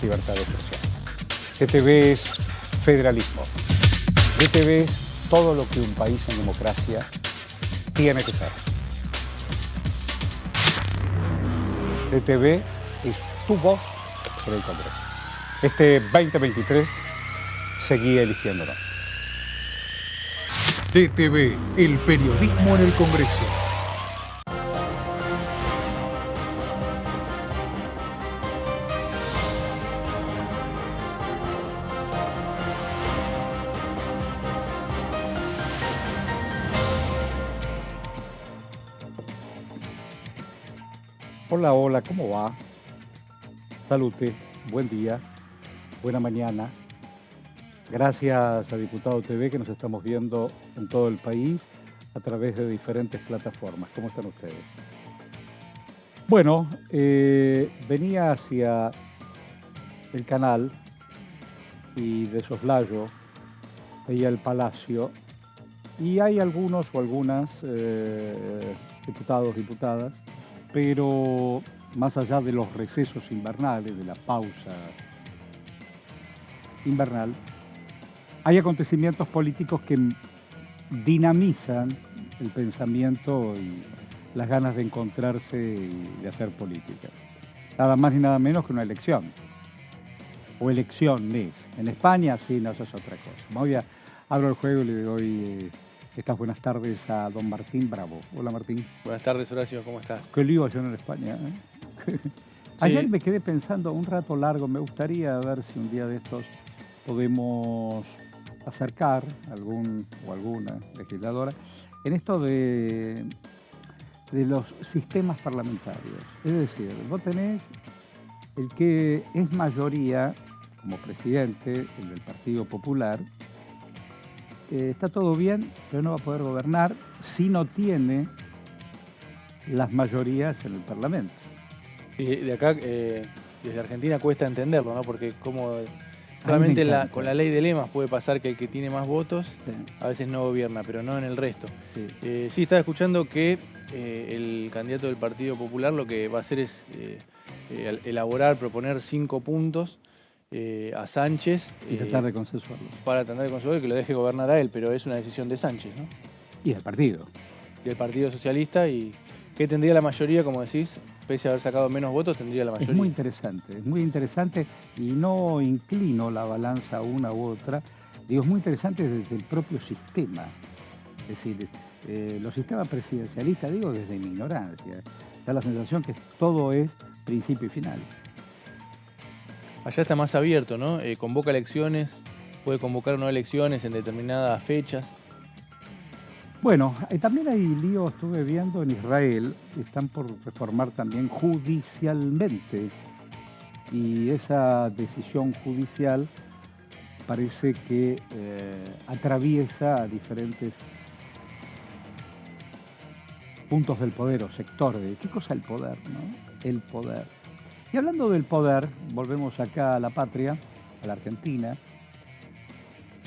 libertad de expresión. DTV es federalismo. DTV es todo lo que un país en democracia tiene que ser. DTV es tu voz en el Congreso. Este 2023 seguí eligiéndonos. DTV, el periodismo en el Congreso. Hola, hola, ¿cómo va? Salute, buen día, buena mañana. Gracias a Diputado TV que nos estamos viendo en todo el país a través de diferentes plataformas. ¿Cómo están ustedes? Bueno, venía hacia el canal y de soslayo veía el Palacio y hay algunos o algunas diputados, diputadas, pero más allá de los recesos invernales, de la pausa invernal, hay acontecimientos políticos que dinamizan el pensamiento y las ganas de encontrarse y de hacer política. Nada más ni nada menos que una elección. O elecciones. En España, sí, no, eso es otra cosa. Abro el juego y le doy estas buenas tardes a don Martín Bravo. Hola, Martín. Buenas tardes, Horacio, ¿cómo estás? Qué lío ayer en España, ¿eh? Ayer me quedé pensando un rato largo, me gustaría ver si un día de estos podemos acercar algún o alguna legisladora en esto de los sistemas parlamentarios. Es decir, vos tenés el que es mayoría como presidente, el del Partido Popular, está todo bien, pero no va a poder gobernar si no tiene las mayorías en el Parlamento. Y de acá, desde Argentina, cuesta entenderlo, ¿no? Porque como solamente con la ley de lemas puede pasar que el que tiene más votos a veces no gobierna, pero no en el resto. Sí, estaba escuchando que el candidato del Partido Popular lo que va a hacer es proponer 5 puntos a Sánchez. Y tratar de consensuarlo. Para tratar de consensuarlo y que lo deje gobernar a él, pero es una decisión de Sánchez, ¿no? Y del partido. Del Partido Socialista, y que tendría la mayoría, como decís, pese a haber sacado menos votos, tendría la mayoría. Es muy interesante y no inclino la balanza a una u otra. Digo, es muy interesante desde el propio sistema. Es decir, los sistemas presidencialistas, digo desde mi ignorancia, da la sensación que todo es principio y final. Allá está más abierto, ¿no? Convoca elecciones, puede convocar no elecciones en determinadas fechas. Bueno, también hay lío, estuve viendo en Israel, están por reformar también judicialmente. Y esa decisión judicial parece que atraviesa a diferentes puntos del poder o sectores. ¿Qué cosa es el poder, no? El poder. Y hablando del poder, volvemos acá a la patria, a la Argentina.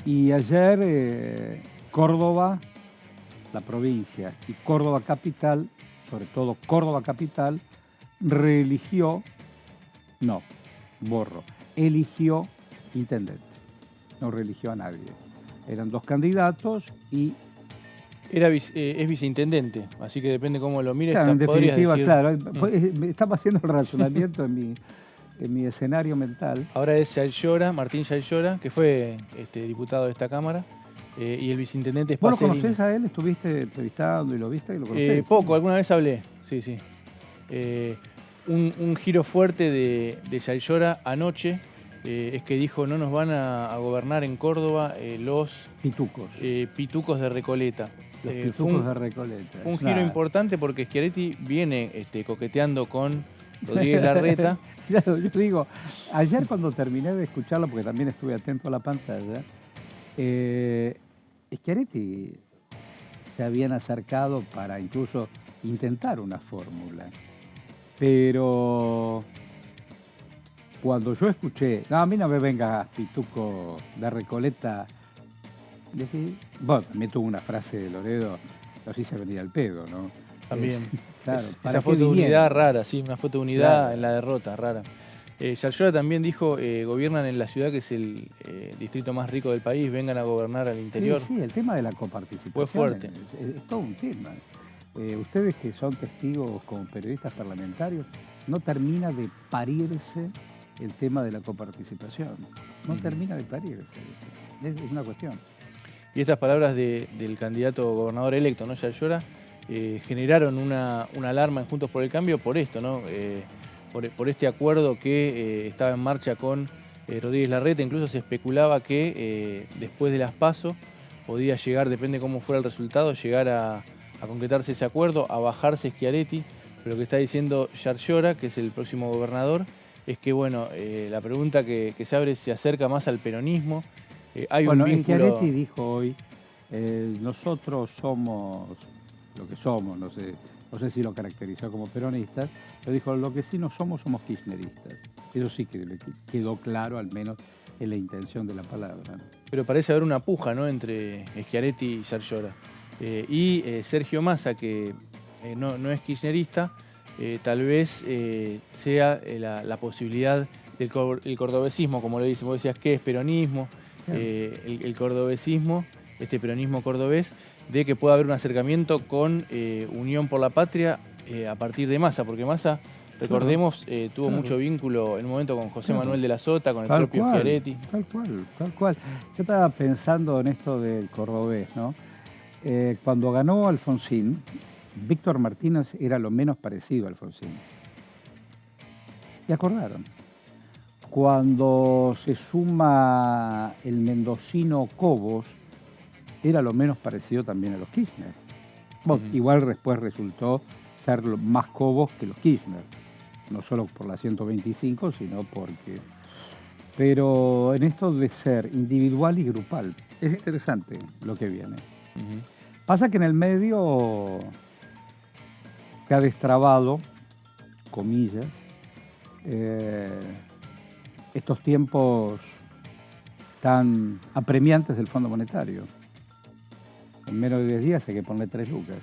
Y ayer Córdoba, la provincia, y Córdoba capital, sobre todo Córdoba capital, eligió intendente. No reeligió a nadie. Eran 2 candidatos y... Es viceintendente, así que depende cómo lo mires. Claro, en definitiva, claro. Estaba haciendo el razonamiento en mi escenario mental. Ahora es Martín Yael Llora, que fue diputado de esta Cámara, y el viceintendente es ¿Vos lo conocés a él? ¿Estuviste entrevistando y lo viste y lo conocés? Poco, alguna vez hablé, sí. Un giro fuerte de Yael Llora anoche es que dijo: no nos van a gobernar en Córdoba los pitucos de Recoleta. Los pitucos de Recoleta. Fue un giro importante porque Schiaretti viene coqueteando con Rodríguez Larreta. Claro, yo digo, ayer cuando terminé de escucharlo, porque también estuve atento a la pantalla, Schiaretti se habían acercado para incluso intentar una fórmula. Pero cuando yo escuché, no, a mí no me venga pituco de Recoleta, bueno, también tuvo una frase de Loredo, los hice venir al pedo, ¿no? También. Claro, esa foto de unidad rara, sí, una foto de unidad en la derrota, rara. Yarlora también dijo, gobiernan en la ciudad que es el distrito más rico del país, vengan a gobernar al interior. Sí, el tema de la coparticipación fue fuerte. Es todo un tema. Ustedes que son testigos como periodistas parlamentarios, no termina de parirse el tema de la coparticipación. No termina de parirse. Es una cuestión. Y estas palabras del candidato gobernador electo, ¿no? Yarlora, generaron una alarma en Juntos por el Cambio por esto, ¿no? Por este acuerdo que estaba en marcha con Rodríguez Larreta. Incluso se especulaba que después de las PASO podía llegar, depende cómo fuera el resultado, llegar a concretarse ese acuerdo, a bajarse Schiaretti. Pero lo que está diciendo Yarlora, que es el próximo gobernador, es que bueno, la pregunta que se abre se acerca más al peronismo. Hay un vínculo... Schiaretti dijo hoy, nosotros somos lo que somos, no sé si lo caracterizó como peronistas, pero dijo, lo que sí no somos kirchneristas. Eso sí que quedó claro, al menos en la intención de la palabra, ¿no? Pero parece haber una puja, ¿no?, entre Schiaretti y Yarlora. Y Sergio Massa, que no es kirchnerista, tal vez sea la posibilidad del cordobesismo, como lo dice. Vos decías, ¿qué es peronismo? El cordobesismo, este peronismo cordobés, de que pueda haber un acercamiento con Unión por la Patria a partir de Massa, porque Massa, recordemos, tuvo mucho vínculo en un momento con José Manuel de la Sota, con el propio Schiaretti. Tal cual. Yo estaba pensando en esto del cordobés, ¿no? Cuando ganó Alfonsín, Víctor Martínez era lo menos parecido a Alfonsín. Y acordaron. Cuando se suma el mendocino Cobos, era lo menos parecido también a los Kirchner. Bueno, igual después resultó ser más Cobos que los Kirchner. No solo por la 125, sino porque... Pero en esto de ser individual y grupal, es interesante lo que viene. Pasa que en el medio se ha destrabado, comillas, estos tiempos tan apremiantes del Fondo Monetario. En menos de 10 días hay que ponerle 3 lucas.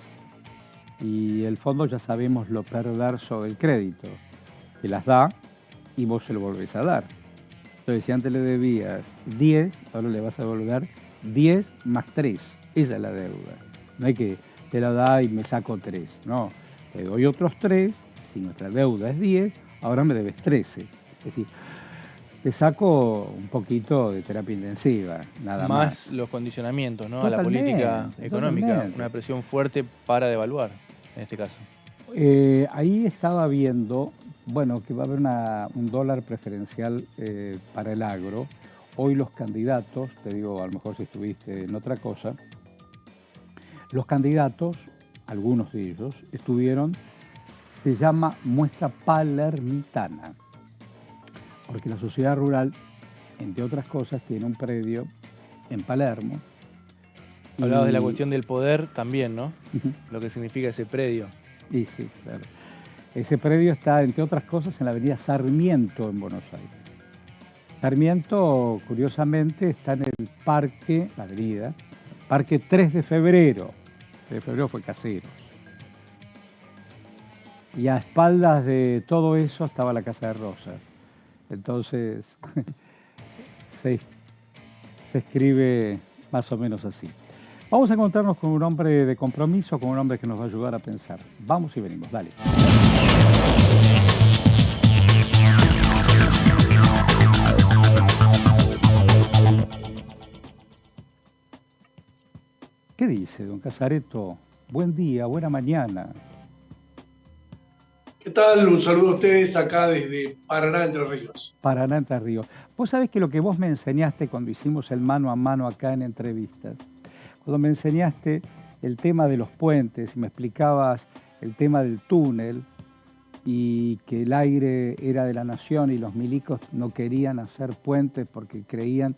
Y el fondo ya sabemos lo perverso del crédito, que las da y vos se lo volvés a dar. Entonces, si antes le debías 10, ahora le vas a devolver 10 más 3. Esa es la deuda. No hay que te la da y me saco 3. No, te doy otros 3. Si nuestra deuda es 10, ahora me debes 13. Es decir, te saco un poquito de terapia intensiva, nada más. Más los condicionamientos, ¿no?, a la política económica. Totalmente. Una presión fuerte para devaluar, en este caso. Ahí estaba viendo, bueno, que va a haber un dólar preferencial para el agro. Hoy los candidatos, te digo, a lo mejor si estuviste en otra cosa, los candidatos, algunos de ellos, estuvieron, se llama muestra palermitana. Porque la sociedad rural, entre otras cosas, tiene un predio en Palermo. Hablabas de la cuestión del poder también, ¿no? Lo que significa ese predio. Y sí, claro. Ese predio está, entre otras cosas, en la avenida Sarmiento, en Buenos Aires. Sarmiento, curiosamente, está en el parque, la avenida, Parque 3 de Febrero. 3 de Febrero fue Caseros. Y a espaldas de todo eso estaba la Casa de Rosas. Entonces, se escribe más o menos así. Vamos a encontrarnos con un hombre de compromiso, con un hombre que nos va a ayudar a pensar. Vamos y venimos, dale. ¿Qué dice, don Casareto? Buen día, buena mañana. ¿Qué tal? Un saludo a ustedes acá desde Paraná, Entre Ríos. Paraná, Entre Ríos. Vos sabés que lo que vos me enseñaste cuando hicimos el mano a mano acá en entrevistas, cuando me enseñaste el tema de los puentes y me explicabas el tema del túnel y que el aire era de la nación y los milicos no querían hacer puentes porque creían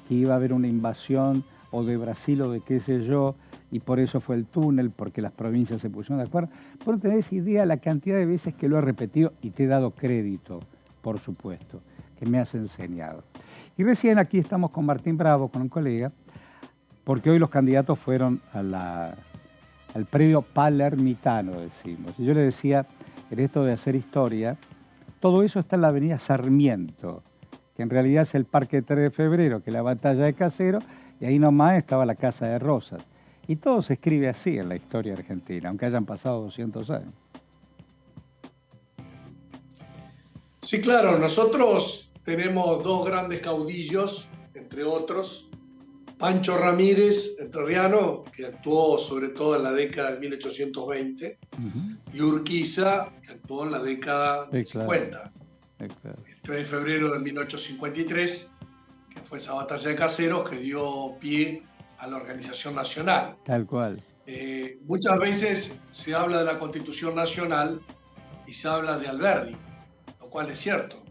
que iba a haber una invasión o de Brasil o de qué sé yo, y por eso fue el túnel, porque las provincias se pusieron de acuerdo. Vos no tenés idea la cantidad de veces que lo he repetido y te he dado crédito, por supuesto, que me has enseñado. Y recién aquí estamos con Martín Bravo, con un colega, porque hoy los candidatos fueron al predio palermitano, decimos. Y yo le decía, en esto de hacer historia, todo eso está en la avenida Sarmiento, que en realidad es el Parque 3 de Febrero, que es la batalla de Caseros, y ahí nomás estaba la Casa de Rosas. Y todo se escribe así en la historia argentina, aunque hayan pasado 200 años. Sí, claro, nosotros tenemos dos grandes caudillos, entre otros. Pancho Ramírez, entrerriano, que actuó sobre todo en la década de 1820, y Urquiza, que actuó en la década de 50. El 3 de febrero de 1853, que fue esa batalla de Caseros que dio pie a la Organización Nacional. Tal cual. Muchas veces se habla de la Constitución Nacional y se habla de Alberdi, lo cual es cierto,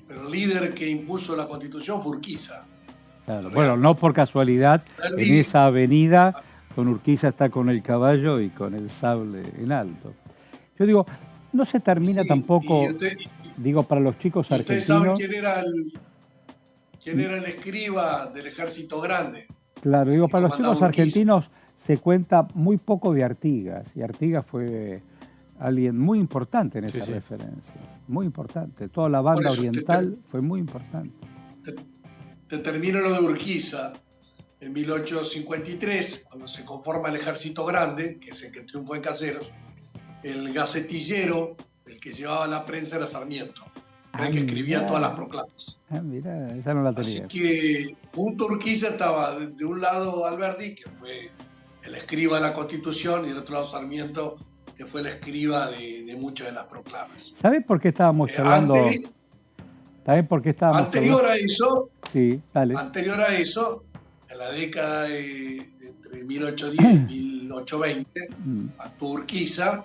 pero el líder que impuso la Constitución fue Urquiza. Claro. Bueno, no por casualidad, en esa avenida, con Urquiza está con el caballo y con el sable en alto. Yo digo, no se termina tampoco, digo, para los chicos argentinos. ¿Ustedes saben quién era el escriba del Ejército Grande? Claro, digo, para los chicos argentinos se cuenta muy poco de Artigas, y Artigas fue alguien muy importante en esa referencia, muy importante. Toda la banda oriental fue muy importante. Te termino lo de Urquiza. En 1853, cuando se conforma el Ejército Grande, que es el que triunfó en Caseros, el gacetillero, el que llevaba la prensa, era Sarmiento, el que escribía todas las proclamas. Mirá, esa no la tenía. Así que junto a Urquiza estaba de un lado Alberdi, que fue el escriba de la Constitución, y del otro lado Sarmiento, que fue el escriba de muchas de las proclamas. ¿Sabés por qué estábamos hablando? ¿Sabés por qué estábamos anterior a eso? Sí, dale. Anterior a eso, en la década entre 1810 y 1820, actuó Urquiza,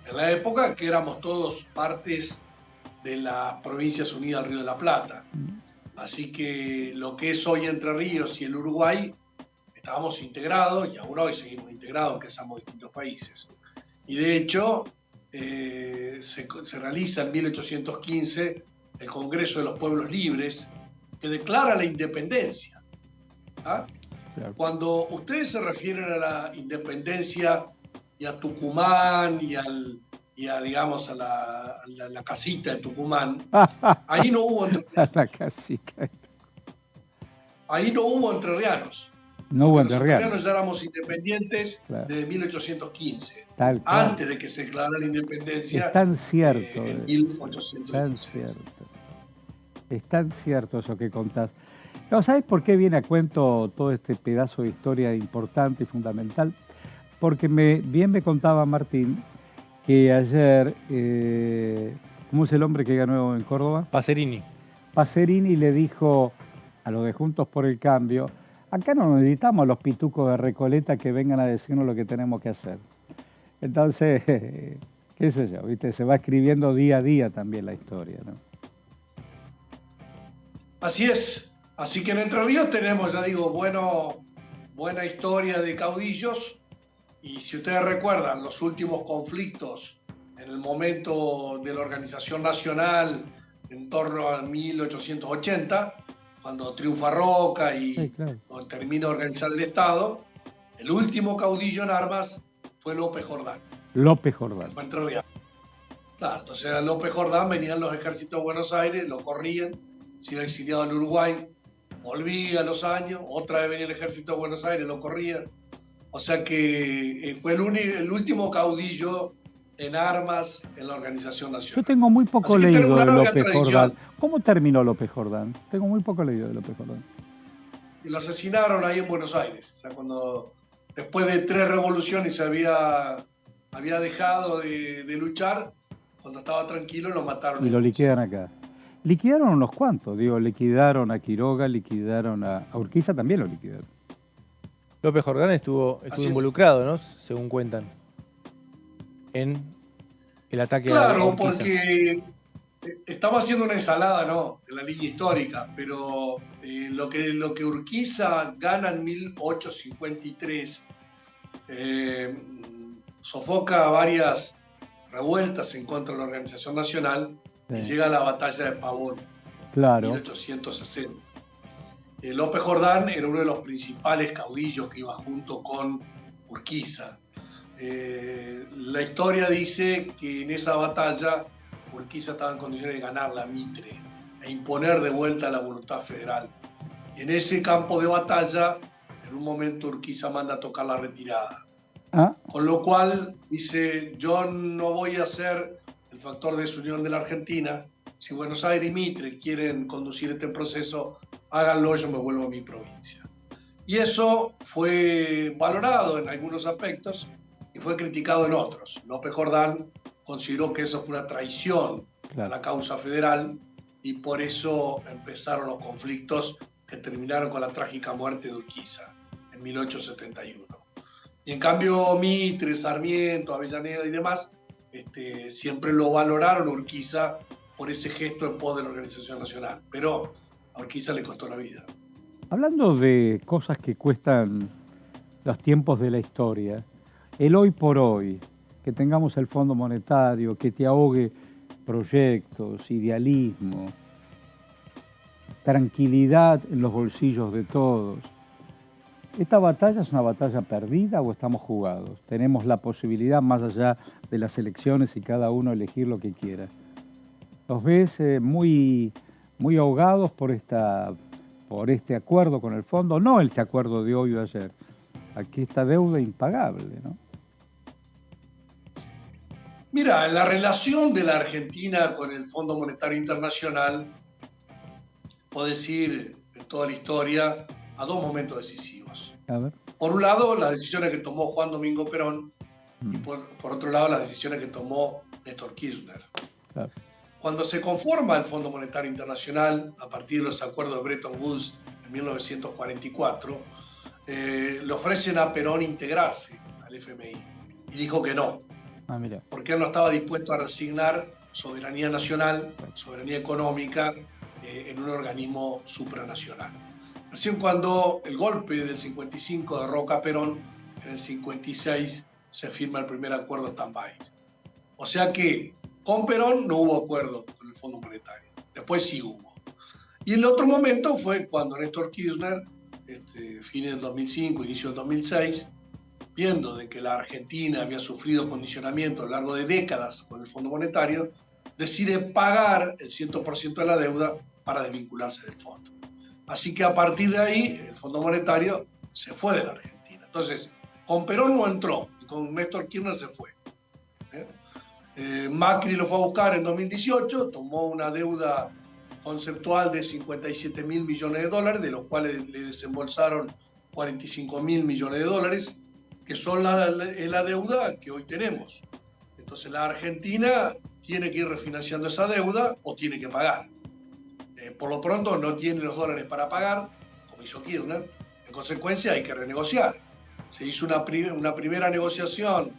en la época que éramos todos partes de las Provincias Unidas del Río de la Plata. Así que lo que es hoy Entre Ríos y el Uruguay, estábamos integrados, y aún hoy seguimos integrados, aunque somos distintos países. Y de hecho, se realiza en 1815 el Congreso de los Pueblos Libres, que declara la independencia. ¿Ah? Claro. Cuando ustedes se refieren a la independencia y a Tucumán y a digamos, a la casita de Tucumán, ahí no hubo entrerrianos. Ahí no hubo entrerrianos. No hubo entrerrianos. Los entrerrianos ya éramos independientes desde 1815, antes de que se declarara la independencia. Es tan cierto. En 1816. Es tan cierto eso que contás. No, ¿sabes por qué viene a cuento todo este pedazo de historia importante y fundamental? Porque bien me contaba Martín que ayer, ¿cómo es el hombre que ganó en Córdoba? Pacerini. Pacerini le dijo a los de Juntos por el Cambio, acá no necesitamos a los pitucos de Recoleta que vengan a decirnos lo que tenemos que hacer. Entonces, qué sé yo, ¿viste? Se va escribiendo día a día también la historia, ¿no? Así es. Así que en Entre Ríos tenemos, ya digo, buena historia de caudillos. Y si ustedes recuerdan los últimos conflictos en el momento de la Organización Nacional en torno a 1880, cuando triunfa Roca y termina de organizar el Estado, el último caudillo en armas fue López Jordán. López Jordán. Fue Entre Ríos. Claro, entonces a López Jordán venían los ejércitos de Buenos Aires, lo corrían, se iba exiliado al Uruguay, volvía a los años, otra vez venía el ejército de Buenos Aires, lo corría. O sea que fue el último caudillo en armas en la Organización Nacional. Yo tengo muy poco leído de López Jordán. ¿Cómo terminó López Jordán? Tengo muy poco leído de López Jordán. Y lo asesinaron ahí en Buenos Aires. O sea, después de 3 revoluciones se había dejado de luchar, cuando estaba tranquilo lo mataron. Y lo liquidan acá. Liquidaron unos cuantos, liquidaron a Quiroga, liquidaron a Urquiza, también lo liquidaron. López Jordán estuvo involucrado, ¿no? Según cuentan, en el ataque a Urquiza. Claro, porque estamos haciendo una ensalada, ¿no?, de la línea histórica, pero lo que Urquiza gana en 1853 sofoca varias revueltas en contra de la Organización Nacional y llega a la batalla de Pavón, en 1860. López Jordán era uno de los principales caudillos que iba junto con Urquiza. La historia dice que en esa batalla Urquiza estaba en condiciones de ganar la Mitre e imponer de vuelta la voluntad federal. Y en ese campo de batalla, en un momento Urquiza manda a tocar la retirada. Con lo cual dice, yo no voy a ser el factor de desunión de la Argentina. Si Buenos Aires y Mitre quieren conducir este proceso, háganlo, yo me vuelvo a mi provincia. Y eso fue valorado en algunos aspectos y fue criticado en otros. López Jordán consideró que eso fue una traición a la causa federal y por eso empezaron los conflictos que terminaron con la trágica muerte de Urquiza en 1871. Y en cambio Mitre, Sarmiento, Avellaneda y demás siempre lo valoraron Urquiza por ese gesto en pos de la Organización Nacional, pero a Urquiza le costó la vida. Hablando de cosas que cuestan los tiempos de la historia, el hoy por hoy, que tengamos el Fondo Monetario, que te ahogue proyectos, idealismo, tranquilidad en los bolsillos de todos. ¿Esta batalla es una batalla perdida o estamos jugados? Tenemos la posibilidad, más allá de las elecciones y cada uno elegir lo que quiera. ¿Los ves muy ahogados por este acuerdo con el fondo? No este acuerdo de hoy o de ayer. Aquí está deuda impagable, ¿no? Mira, la relación de la Argentina con el Fondo Monetario Internacional, puedo decir en toda la historia, a dos momentos decisivos. A ver. Por un lado, las decisiones que tomó Juan Domingo Perón y por otro lado, las decisiones que tomó Néstor Kirchner. Claro. Cuando se conforma el Fondo Monetario Internacional, a partir de los acuerdos de Bretton Woods en 1944, le ofrecen a Perón integrarse al FMI y dijo que no, porque él no estaba dispuesto a resignar soberanía nacional, soberanía económica en un organismo supranacional. Recién cuando el golpe del 55 derroca a Perón, en el 56 se firma el primer acuerdo stand-by. O sea que con Perón no hubo acuerdo con el Fondo Monetario, después sí hubo. Y el otro momento fue cuando Néstor Kirchner, fines del 2005, inicio del 2006, viendo de que la Argentina había sufrido condicionamiento a lo largo de décadas con el Fondo Monetario, decide pagar el 100% de la deuda para desvincularse del fondo. Así que a partir de ahí, el Fondo Monetario se fue de la Argentina. Entonces, con Perón no entró, y con Néstor Kirchner se fue. Macri lo fue a buscar en 2018, tomó una deuda conceptual de 57.000 millones de dólares, de los cuales le desembolsaron 45.000 millones de dólares, que son la deuda que hoy tenemos. Entonces la Argentina tiene que ir refinanciando esa deuda o tiene que pagar. Por lo pronto no tiene los dólares para pagar, como hizo Kirchner, en consecuencia hay que renegociar. Se hizo una primera negociación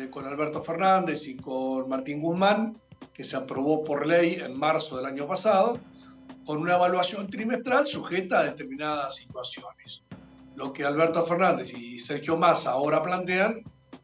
con Alberto Fernández y con Martín Guzmán, que se aprobó por ley en marzo del año pasado, con una evaluación trimestral sujeta a determinadas situaciones. Lo que Alberto Fernández y Sergio Massa ahora plantean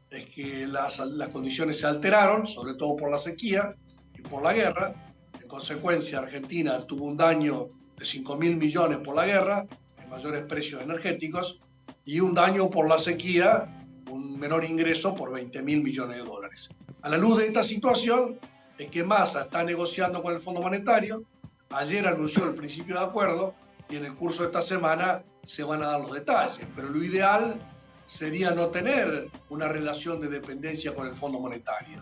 es que las condiciones se alteraron, sobre todo por la sequía y por la guerra. En consecuencia, Argentina tuvo un daño de 5.000 millones por la guerra, en mayores precios energéticos, y un daño por la sequía, un menor ingreso por 20.000 millones de dólares. A la luz de esta situación es que Massa está negociando con el Fondo Monetario. Ayer anunció el principio de acuerdo y en el curso de esta semana se van a dar los detalles. Pero lo ideal sería no tener una relación de dependencia con el Fondo Monetario.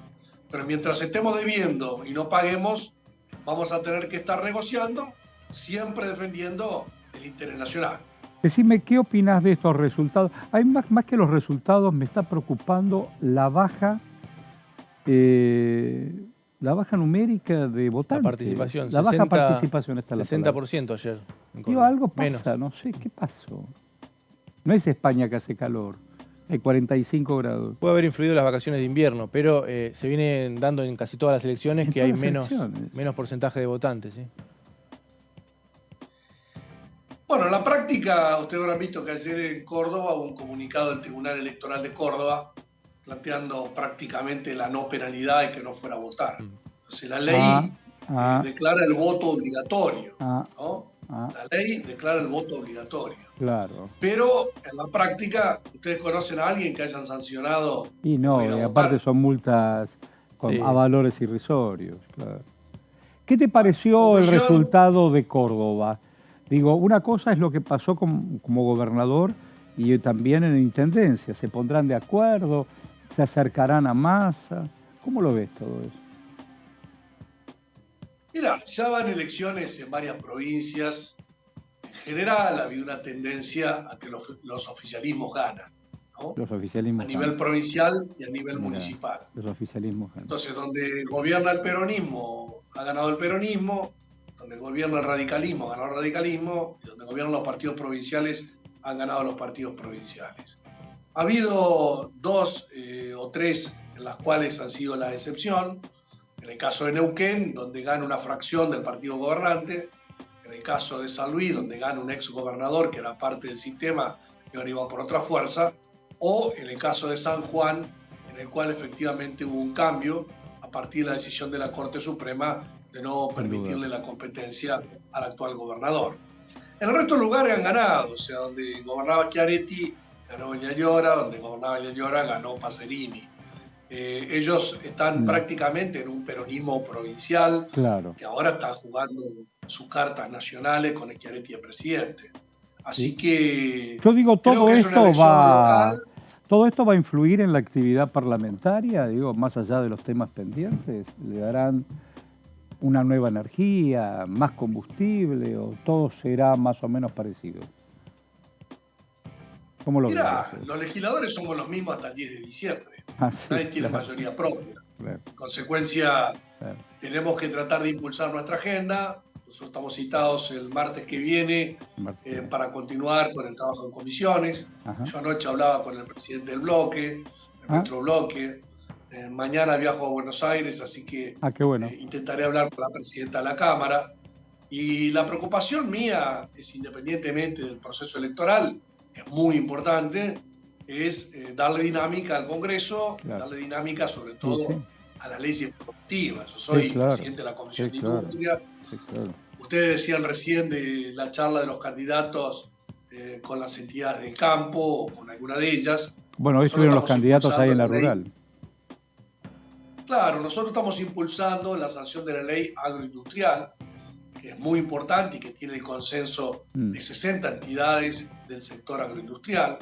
Pero mientras estemos debiendo y no paguemos, vamos a tener que estar negociando, siempre defendiendo el interés nacional. Decime, ¿qué opinas de estos resultados? Hay más que los resultados, me está preocupando la baja numérica de votantes. La participación. La baja participación está 60% ayer. Digo, algo pasa, no sé, ¿qué pasó? No es España que hace calor, hay 45 grados. Puede haber influido las vacaciones de invierno, pero se vienen dando en casi todas las elecciones que hay menos porcentaje de votantes, ¿sí? Bueno, en la práctica, ustedes habrán visto que ayer en Córdoba hubo un comunicado del Tribunal Electoral de Córdoba planteando prácticamente la no penalidad y que no fuera a votar. Entonces la ley declara el voto obligatorio, ¿no? La ley declara el voto obligatorio. Claro. Pero en la práctica, ¿ustedes conocen a alguien que hayan sancionado? Y no, y aparte son multas a valores irrisorios, claro. ¿Qué te pareció el resultado de Córdoba? Digo, una cosa es lo que pasó como gobernador y también en intendencia. ¿Se pondrán de acuerdo? ¿Se acercarán a Massa? ¿Cómo lo ves todo eso? Mira, ya van elecciones en varias provincias. En general ha habido una tendencia a que los oficialismos ganan, ¿no? Los oficialismos a nivel provincial y a nivel municipal. Los oficialismos ganan. Entonces, donde gobierna el peronismo, ha ganado el peronismo. Donde gobierna el radicalismo, ha ganado el radicalismo. Y donde gobiernan los partidos provinciales, han ganado los partidos provinciales. Ha habido 2 o 3 en las cuales han sido la excepción. En el caso de Neuquén, donde gana una fracción del partido gobernante. En el caso de San Luis, donde gana un ex gobernador que era parte del sistema y ahora iba por otra fuerza. O en el caso de San Juan, en el cual efectivamente hubo un cambio a partir de la decisión de la Corte Suprema de no permitirle la competencia al actual gobernador. En el resto de lugares han ganado, o sea, donde gobernaba Schiaretti, ganó Doña Llora, donde gobernaba Doña Llora, ganó Pacerini. Ellos están prácticamente en un peronismo provincial, que ahora están jugando sus cartas nacionales con Schiaretti de presidente. Así que yo digo, todo esto va a influir en la actividad parlamentaria, digo, más allá de los temas pendientes, le darán una nueva energía, más combustible, o todo será más o menos parecido. ¿Cómo lo ves? Mirá, los legisladores somos los mismos hasta el 10 de diciembre. Nadie tiene mayoría propia. En consecuencia, tenemos que tratar de impulsar nuestra agenda. Nosotros estamos citados el martes que viene para continuar con el trabajo en comisiones. Yo anoche hablaba con el presidente del bloque, de nuestro bloque. Mañana viajo a Buenos Aires, así que qué bueno. Intentaré hablar con la presidenta de la Cámara. Y la preocupación mía es, independientemente del proceso electoral, que es muy importante, es darle dinámica al Congreso, darle dinámica sobre todo a las leyes productivas. Yo soy presidente de la Comisión de Industria. Ustedes decían recién de la charla de los candidatos con las entidades del campo o con alguna de ellas. Bueno, hoy estuvieron los candidatos ahí en la rural. Claro, nosotros estamos impulsando la sanción de la ley agroindustrial, que es muy importante y que tiene el consenso de 60 entidades del sector agroindustrial.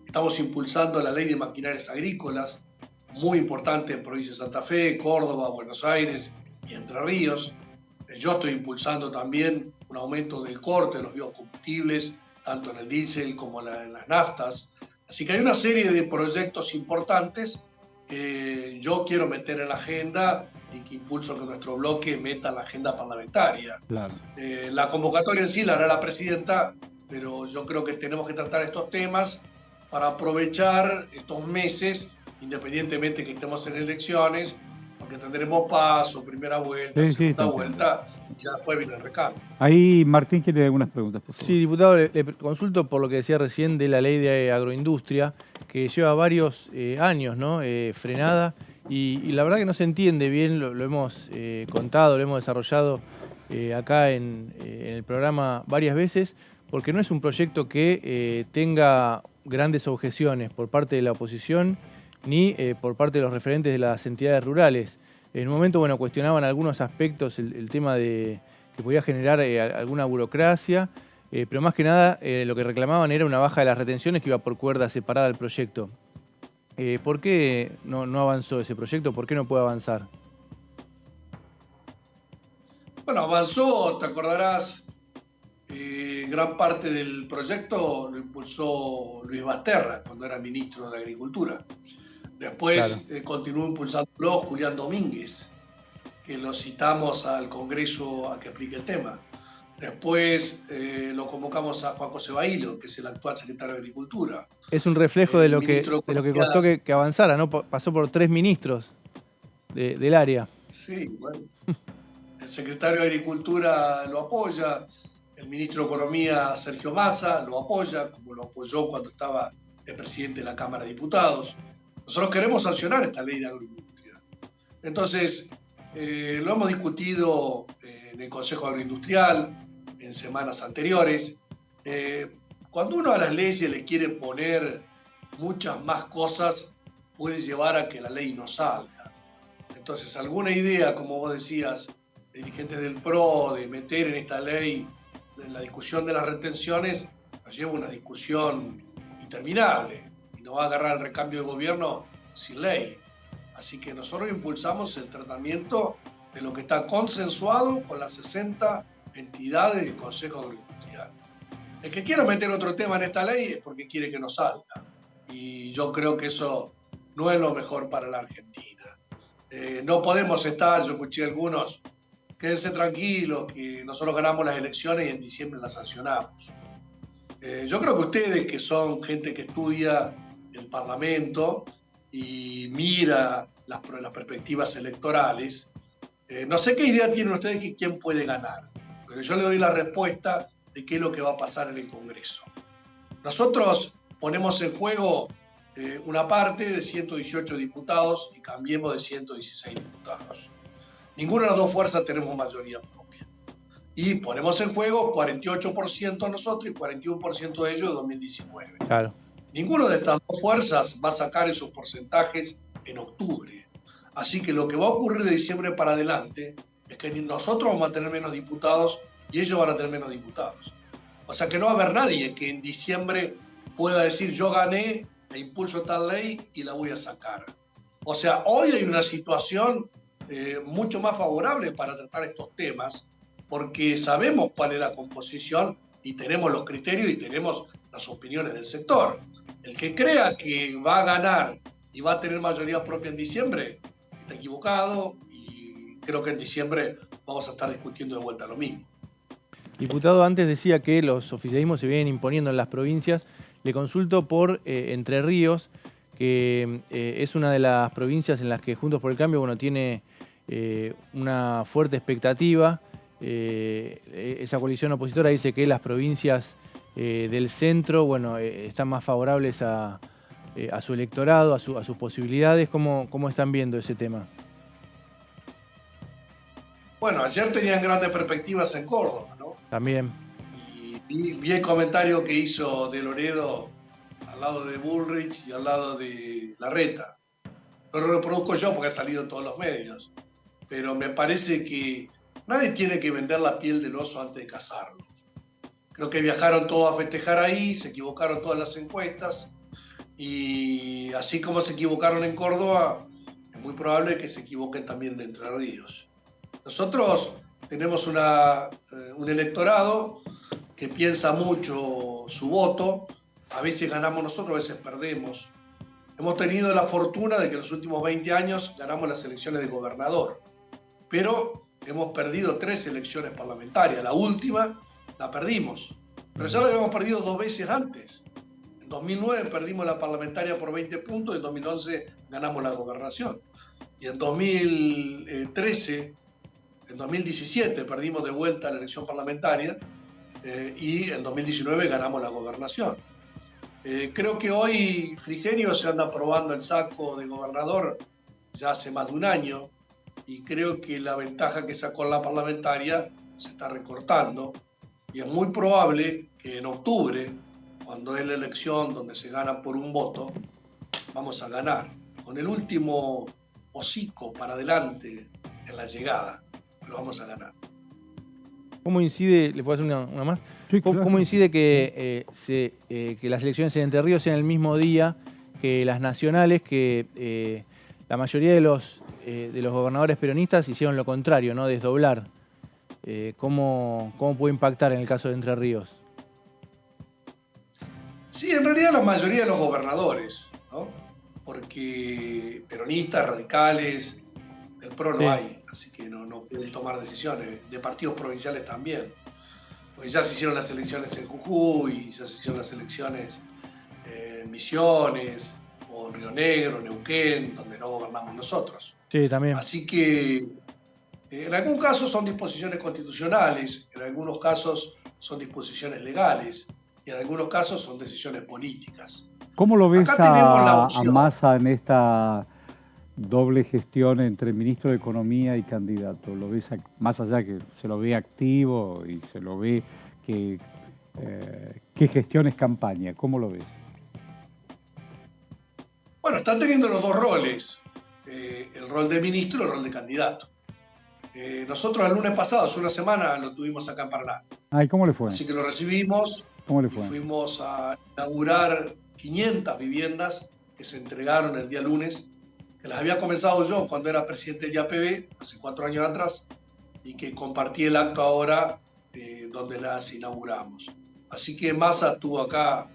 Estamos impulsando la ley de maquinarias agrícolas, muy importante en provincia de Santa Fe, Córdoba, Buenos Aires y Entre Ríos. Yo estoy impulsando también un aumento del corte de los biocombustibles, tanto en el diésel como en las naftas. Así que hay una serie de proyectos importantes que yo quiero meter en la agenda y que impulso que nuestro bloque meta en la agenda parlamentaria. La convocatoria en sí la hará la presidenta, pero yo creo que tenemos que tratar estos temas para aprovechar estos meses, independientemente que estemos en elecciones, porque tendremos paso, primera vuelta, segunda vuelta, y ya después viene el recambio. Ahí Martín quiere algunas preguntas, por favor. Sí, diputado, le consulto por lo que decía recién de la ley de agroindustria, que lleva varios años, ¿no? Frenada, y la verdad que no se entiende bien, lo hemos contado, lo hemos desarrollado acá en el programa varias veces, porque no es un proyecto que tenga grandes objeciones por parte de la oposición ni por parte de los referentes de las entidades rurales. En un momento, bueno, cuestionaban algunos aspectos, el tema de que podía generar alguna burocracia, pero más que nada lo que reclamaban era una baja de las retenciones que iba por cuerda separada del proyecto. ¿Por qué no avanzó ese proyecto? ¿Por qué no puede avanzar? Bueno, avanzó, te acordarás, gran parte del proyecto lo impulsó Luis Basterra cuando era ministro de Agricultura. Después continuó impulsándolo Julián Domínguez, que lo citamos al Congreso a que explique el tema. Después lo convocamos a Juan José Bailo, que es el actual secretario de Agricultura. Es un reflejo de lo que costó que avanzara, ¿no? Pasó por 3 ministros del área. Sí, bueno. El secretario de Agricultura lo apoya, el ministro de Economía, Sergio Massa, lo apoya, como lo apoyó cuando estaba el presidente de la Cámara de Diputados. Nosotros queremos sancionar esta ley de agroindustria. Entonces, lo hemos discutido en el Consejo Agroindustrial en semanas anteriores. Cuando uno a las leyes le quiere poner muchas más cosas, puede llevar a que la ley no salga. Entonces, alguna idea, como vos decías, dirigentes del PRO, de meter en esta ley en la discusión de las retenciones, nos lleva a una discusión interminable y nos va a agarrar el recambio de gobierno sin ley. Así que nosotros impulsamos el tratamiento de lo que está consensuado con las 60 entidades del Consejo Agroindustrial. El que quiera meter otro tema en esta ley es porque quiere que no salga. Y yo creo que eso no es lo mejor para la Argentina. No podemos estar, yo escuché a algunos, quédense tranquilos, que nosotros ganamos las elecciones y en diciembre las sancionamos. Yo creo que ustedes, que son gente que estudia el Parlamento y mira las perspectivas electorales, no sé qué idea tienen ustedes de quién puede ganar, pero yo le doy la respuesta de qué es lo que va a pasar en el Congreso. Nosotros ponemos en juego una parte de 118 diputados y Cambiemos de 116 diputados. Ninguna de las dos fuerzas tenemos mayoría propia. Y ponemos en juego 48% nosotros y 41% de ellos en 2019. Claro. Ninguna de estas dos fuerzas va a sacar esos porcentajes en octubre. Así que lo que va a ocurrir de diciembre para adelante es que nosotros vamos a tener menos diputados y ellos van a tener menos diputados. O sea que no va a haber nadie que en diciembre pueda decir yo gané e impulso tal ley y la voy a sacar. O sea, hoy hay una situación mucho más favorable para tratar estos temas porque sabemos cuál es la composición y tenemos los criterios y tenemos las opiniones del sector. El que crea que va a ganar y va a tener mayoría propia en diciembre está equivocado y creo que en diciembre vamos a estar discutiendo de vuelta lo mismo. Diputado, antes decía que los oficialismos se vienen imponiendo en las provincias. Le consulto por Entre Ríos, que es una de las provincias en las que Juntos por el Cambio tiene una fuerte expectativa. Esa coalición opositora dice que las provincias del centro están más favorables a su electorado, a sus posibilidades. ¿Cómo están viendo ese tema? Bueno, ayer tenían grandes perspectivas en Córdoba, ¿no? También. Y vi el comentario que hizo de Loredo al lado de Bullrich y al lado de Larreta. No lo reproduzco yo porque ha salido en todos los medios. Pero me parece que nadie tiene que vender la piel del oso antes de cazarlo. Creo que viajaron todos a festejar ahí, se equivocaron todas las encuestas. Y así como se equivocaron en Córdoba, es muy probable que se equivoquen también en Entre Ríos. Nosotros tenemos un electorado que piensa mucho su voto. A veces ganamos nosotros, a veces perdemos. Hemos tenido la fortuna de que en los últimos 20 años ganamos las elecciones de gobernador, pero hemos perdido 3 elecciones parlamentarias. La última la perdimos, pero ya la habíamos perdido 2 veces antes. En 2009 perdimos la parlamentaria por 20 puntos, en 2011 ganamos la gobernación. Y en 2013, en 2017 perdimos de vuelta la elección parlamentaria y en 2019 ganamos la gobernación. Creo que hoy Frigerio se anda probando el saco de gobernador ya hace más de un año y creo que la ventaja que sacó en la parlamentaria se está recortando y es muy probable que en octubre, cuando es la elección donde se gana por un voto, vamos a ganar con el último hocico para adelante en la llegada, pero vamos a ganar. ¿Cómo incide, le puedo hacer una más? Sí, claro. ¿Cómo incide que las elecciones en Entre Ríos sean el mismo día que las nacionales, que la mayoría de los gobernadores peronistas hicieron lo contrario, ¿no? Desdoblar. ¿Cómo puede impactar en el caso de Entre Ríos? Sí, en realidad la mayoría de los gobernadores, ¿no? Porque peronistas, radicales, del PRO no hay, así que no pueden tomar decisiones, de partidos provinciales también. Pues ya se hicieron las elecciones en Jujuy, ya se hicieron las elecciones en Misiones, o en Río Negro, Neuquén, donde no gobernamos nosotros. Sí, también. Así que en algún caso son disposiciones constitucionales, en algunos casos son disposiciones legales y en algunos casos son decisiones políticas. ¿Cómo lo ves a opción. Massa en esta doble gestión entre ministro de Economía y candidato? ¿Lo ves más allá que se lo ve activo y se lo ve que gestión es campaña? ¿Cómo lo ves? Bueno, están teniendo los dos roles. el rol de ministro y el rol de candidato. Nosotros el lunes pasado, hace una semana, lo tuvimos acá en Paraná. Ay, ¿cómo le fue? Así que lo recibimos. ¿Cómo le y fue? fuimos a inaugurar 500 viviendas que se entregaron el día lunes, que las había comenzado yo cuando era presidente del IAPB, hace 4 años atrás, y que compartí el acto ahora donde las inauguramos. Así que Massa estuvo acá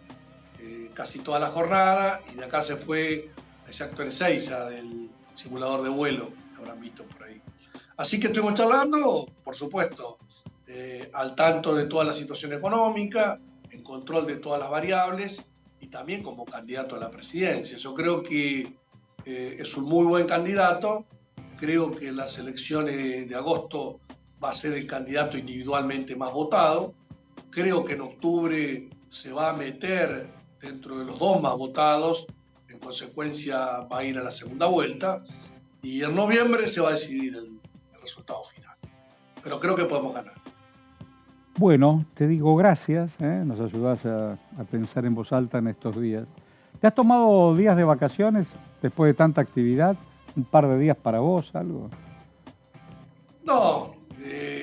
casi toda la jornada y de acá se fue a ese acto en Ezeiza del simulador de vuelo que habrán visto por ahí. Así que estuvimos charlando, por supuesto, al tanto de toda la situación económica, en control de todas las variables y también como candidato a la presidencia. Yo creo que es un muy buen candidato. Creo que en las elecciones de agosto va a ser el candidato individualmente más votado. Creo que en octubre se va a meter dentro de los 2 más votados. En consecuencia va a ir a la segunda vuelta. Y en noviembre se va a decidir el resultado final. Pero creo que podemos ganar. Bueno, te digo gracias, nos ayudás a pensar en voz alta en estos días. ¿Te has tomado días de vacaciones después de tanta actividad? ¿Un par de días para vos, algo? No,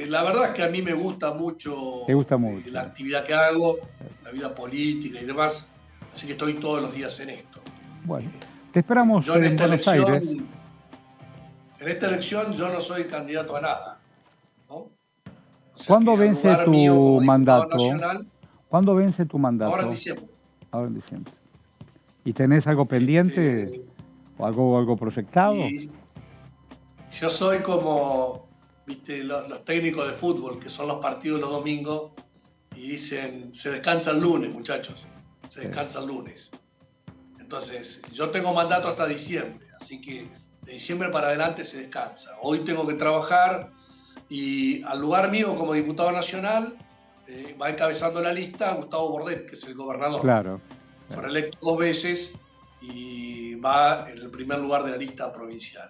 la verdad es que a mí me gusta mucho, ¿Te gusta mucho? La actividad que hago, la vida política y demás, así que estoy todos los días en esto. Bueno, te esperamos yo en Buenos Aires. En esta elección yo no soy candidato a nada, ¿no? O sea, ¿Cuándo vence tu mandato? Nacional, ¿Cuándo vence tu mandato? ahora en diciembre. Ahora en diciembre. ¿Y tenés algo pendiente o algo proyectado? Yo soy como, viste, los técnicos de fútbol, que son los partidos los domingos, y dicen, se descansa el lunes, muchachos, se descansa el lunes. Entonces, yo tengo mandato hasta diciembre, así que de diciembre para adelante se descansa. Hoy tengo que trabajar y al lugar mío como diputado nacional va encabezando la lista Gustavo Bordet, que es el gobernador. Claro. Fue electo 2 veces y va en el primer lugar de la lista provincial.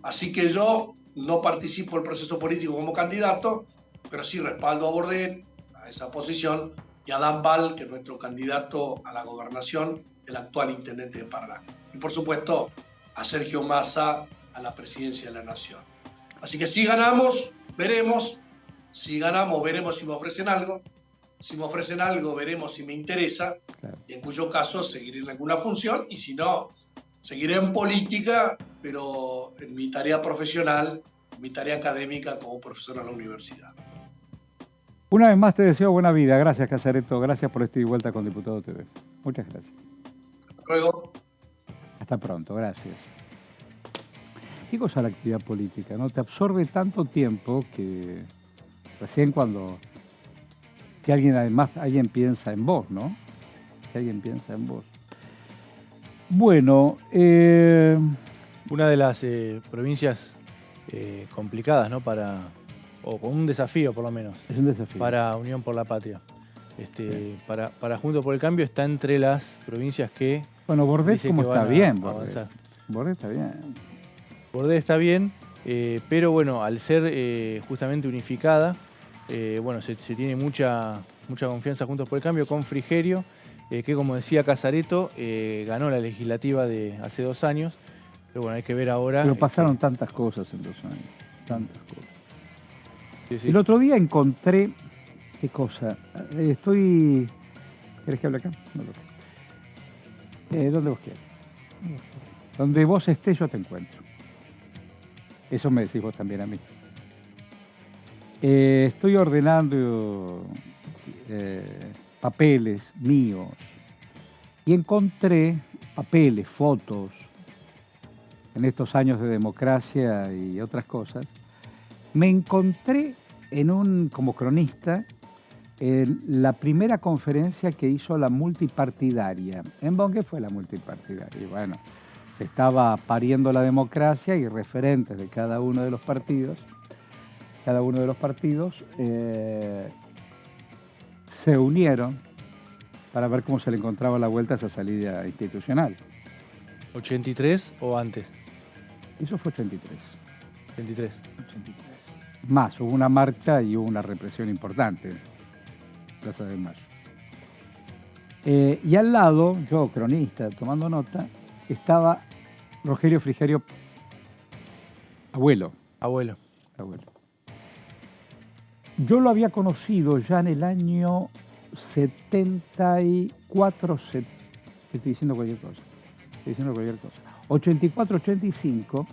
Así que yo no participo del proceso político como candidato, pero sí respaldo a Bordet, a esa posición, y a Dan Val, que es nuestro candidato a la gobernación, el actual intendente de Paraná. Y por supuesto, a Sergio Massa a la presidencia de la Nación. Así que si ganamos, veremos. Si ganamos, veremos si me ofrecen algo. Si me ofrecen algo, veremos si me interesa. Claro. Y en cuyo caso seguiré en alguna función. Y si no, seguiré en política, pero en mi tarea profesional, en mi tarea académica como profesor en la universidad. Una vez más te deseo buena vida. Gracias, Casareto. Gracias por este ida y vuelta con Diputado TV. Muchas gracias. Hasta luego. Hasta pronto, gracias. Qué cosa la actividad política, ¿no? Te absorbe tanto tiempo que recién cuando... Que alguien piensa en vos, ¿no? Que alguien piensa en vos. Bueno, una de las provincias complicadas, ¿no? O con un desafío, por lo menos. Es un desafío. Para Unión por la Patria. Para Juntos por el Cambio está entre las provincias que... Bueno, Bordet como está bien, Bordet está bien. Bordet está bien, pero bueno, al ser justamente unificada, bueno, se tiene mucha confianza Juntos por el Cambio con Frigerio, que como decía Casareto, ganó la legislativa de hace 2 años, pero bueno, hay que ver ahora... Pero pasaron tantas cosas en 2 años, tantas cosas. Sí, sí. El otro día encontré... ¿Qué cosa? ¿Querés que hable acá? No lo quiero. ¿Dónde vos quieras? Donde vos estés yo te encuentro. Eso me decís vos también a mí. Estoy ordenando papeles míos y encontré papeles, fotos, en estos años de democracia y otras cosas. Me encontré como cronista en la primera conferencia que hizo la multipartidaria. ¿En qué fue la multipartidaria? Y bueno, se estaba pariendo la democracia y referentes de cada uno de los partidos, se unieron para ver cómo se le encontraba la vuelta a esa salida institucional. ¿83 o antes? Eso fue 83. 83. Más, hubo una marcha y hubo una represión importante. Plaza de Mayo. Y al lado, yo, cronista, tomando nota, estaba Rogelio Frigerio Abuelo. Abuelo. Yo lo había conocido ya en el año 74, estoy diciendo cualquier cosa. 84, 85,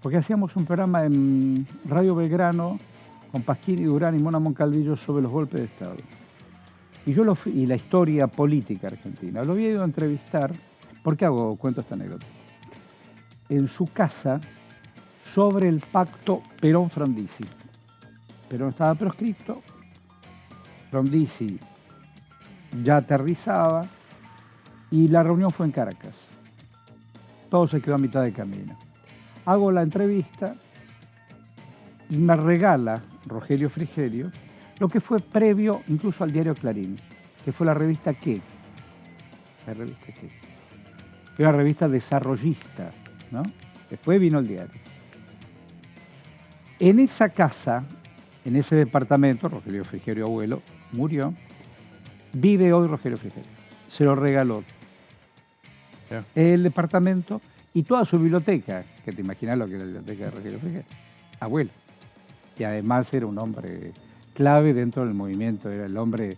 porque hacíamos un programa en Radio Belgrano con Pasquini, Durán y Mona Moncalvillo sobre los golpes de Estado. Y la historia política argentina. Lo había ido a entrevistar. ¿Por qué cuento esta anécdota? En su casa, sobre el pacto Perón-Frondizi. Perón estaba proscripto, Frondizi ya aterrizaba y la reunión fue en Caracas. Todo se quedó a mitad de camino. Hago la entrevista y me regala Rogelio Frigerio lo que fue previo incluso al diario Clarín, que fue la revista ¿Qué? La revista ¿Qué? Era una revista desarrollista, ¿no? Después vino el diario. En esa casa, en ese departamento, Rogelio Frigerio abuelo murió, vive hoy Rogelio Frigerio. Se lo regaló el departamento y toda su biblioteca, que te imaginas lo que es la biblioteca de Rogelio Frigerio, abuelo. Y además era un hombre clave dentro del movimiento, era el hombre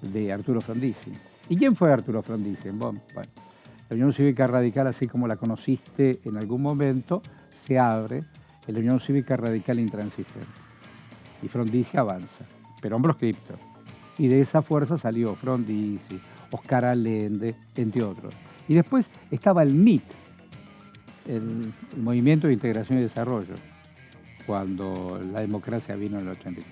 de Arturo Frondizi. ¿Y quién fue Arturo Frondizi? Bueno, la Unión Cívica Radical, así como la conociste en algún momento, se abre en la Unión Cívica Radical Intransigente. Y Frondizi avanza, pero proscripto. Y de esa fuerza salió Frondizi, Oscar Allende, entre otros. Y después estaba el MIT, el Movimiento de Integración y Desarrollo, cuando la democracia vino en el 83-84.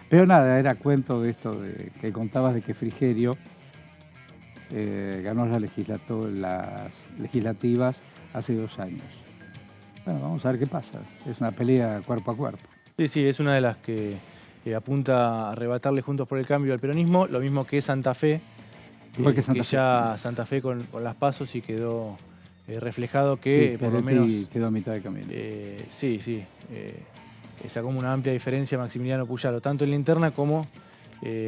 Pero nada, era cuento de esto que contabas de que Frigerio ganó las legislativas hace 2 años. Bueno, vamos a ver qué pasa. Es una pelea cuerpo a cuerpo. Sí, es una de las que apunta a arrebatarle Juntos por el Cambio al peronismo, lo mismo que Santa Fe, que ya Santa Fe con las pasos y quedó reflejado que sí, por lo menos quedó a mitad de camino. Sacó una amplia diferencia Maximiliano Puyaro, tanto en la interna como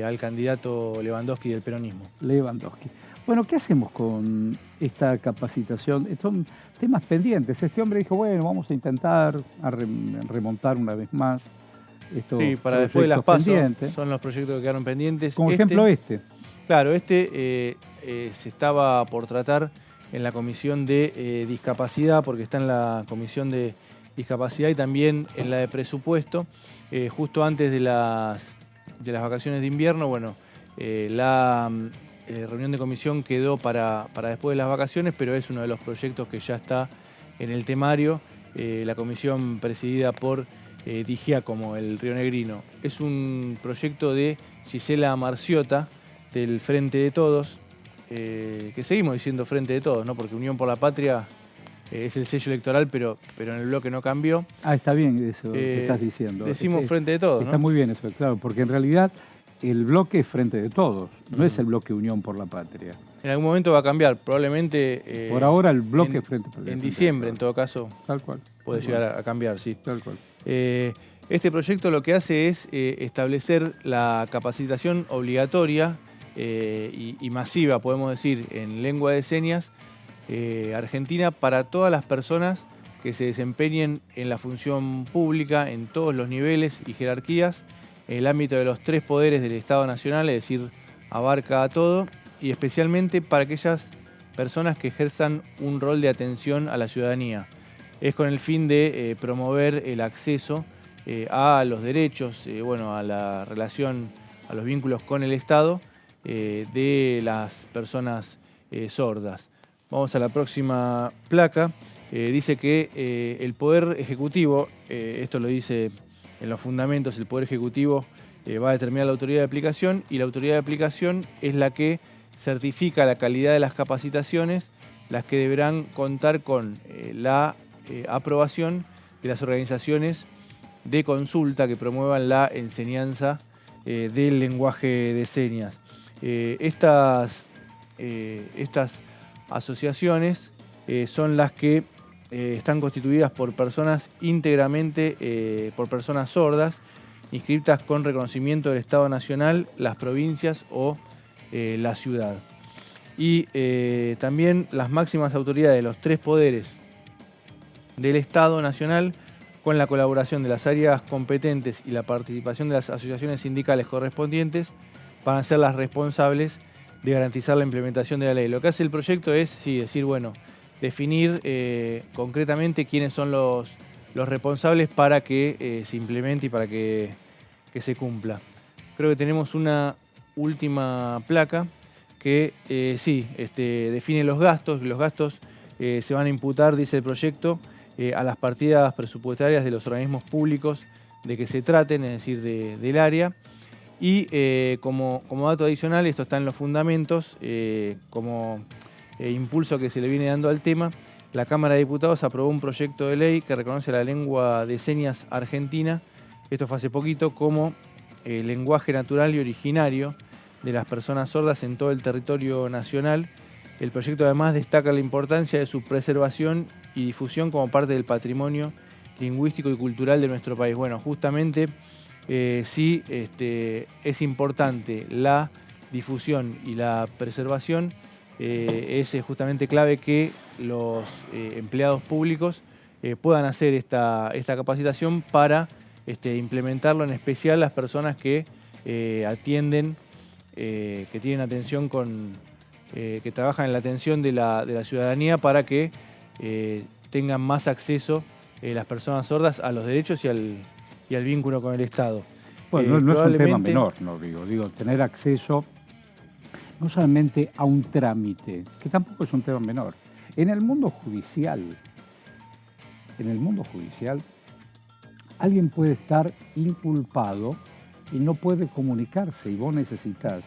al candidato Lewandowski del peronismo. Lewandowski. Bueno, ¿qué hacemos con esta capacitación? Son temas pendientes. Este hombre dijo, bueno, vamos a intentar remontar una vez más estos sí, para después de las pasos pendientes. Son los proyectos que quedaron pendientes. Como ejemplo este. Claro, se estaba por tratar en la comisión de discapacidad, porque está en la comisión de discapacidad y también en la de presupuesto. Justo antes de las vacaciones de invierno, bueno, la reunión de comisión quedó para después de las vacaciones, pero es uno de los proyectos que ya está en el temario. La comisión presidida por Di Giacomo, el rionegrino. Es un proyecto de Gisela Marciota, del Frente de Todos, que seguimos diciendo Frente de Todos, ¿no? Porque Unión por la Patria es el sello electoral, pero en el bloque no cambió. Ah, está bien eso que estás diciendo. Decimos Frente de Todos, Está muy bien eso, claro, porque en realidad el bloque es Frente de Todos, no es el bloque Unión por la Patria. En algún momento va a cambiar, probablemente... por ahora el bloque Frente en diciembre, en todo caso, tal cual, puede llegar a cambiar, sí. Tal cual. Este proyecto lo que hace es establecer la capacitación obligatoria y masiva, podemos decir, en lengua de señas argentina para todas las personas que se desempeñen en la función pública en todos los niveles y jerarquías, en el ámbito de los 3 poderes del Estado Nacional, es decir, abarca a todo, y especialmente para aquellas personas que ejerzan un rol de atención a la ciudadanía. Es con el fin de promover el acceso a los derechos, a la relación, a los vínculos con el Estado de las personas sordas. Vamos a la próxima placa. Dice que el Poder Ejecutivo, esto lo dice en los fundamentos, el Poder Ejecutivo va a determinar la autoridad de aplicación y la autoridad de aplicación es la que certifica la calidad de las capacitaciones, las que deberán contar con la aprobación de las organizaciones de consulta que promuevan la enseñanza del lenguaje de señas. Estas asociaciones son las que están constituidas por personas íntegramente, por personas sordas, inscritas con reconocimiento del Estado Nacional, las provincias o la ciudad. Y también las máximas autoridades de los 3 poderes del Estado Nacional, con la colaboración de las áreas competentes y la participación de las asociaciones sindicales correspondientes, van a ser las responsables de garantizar la implementación de la ley. Lo que hace el proyecto es, sí, decir, bueno, definir concretamente quiénes son los responsables para que se implemente y para que se cumpla. Creo que tenemos una última placa que sí, define los gastos. Los gastos se van a imputar, dice el proyecto, a las partidas presupuestarias de los organismos públicos de que se traten, es decir, del área. Y como dato adicional, esto está en los fundamentos, como impulso que se le viene dando al tema, la Cámara de Diputados aprobó un proyecto de ley que reconoce la lengua de señas argentina, esto fue hace poquito, como lenguaje natural y originario de las personas sordas en todo el territorio nacional. El proyecto además destaca la importancia de su preservación y difusión como parte del patrimonio lingüístico y cultural de nuestro país. Bueno, justamente sí es importante la difusión y la preservación. Es justamente clave que los empleados públicos puedan hacer esta capacitación para implementarlo, en especial las personas que atienden, que tienen atención que trabajan en la atención de la ciudadanía, para que tengan más acceso las personas sordas a los derechos y al vínculo con el Estado. Bueno, no es un tema menor, no digo, tener acceso no solamente a un trámite, que tampoco es un tema menor. En el mundo judicial, alguien puede estar inculpado y no puede comunicarse, y vos necesitas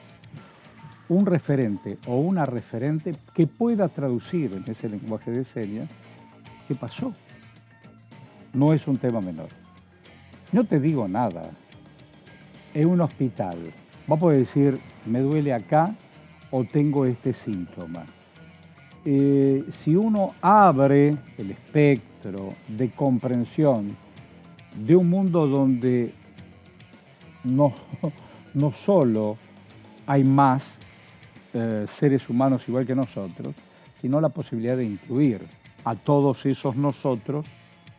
un referente o una referente que pueda traducir en ese lenguaje de señas qué pasó. No es un tema menor. No te digo nada. En un hospital, vos podés decir, me duele acá o tengo este síntoma. Si uno abre el espectro de comprensión de un mundo donde no solo hay más seres humanos igual que nosotros, sino la posibilidad de incluir a todos esos nosotros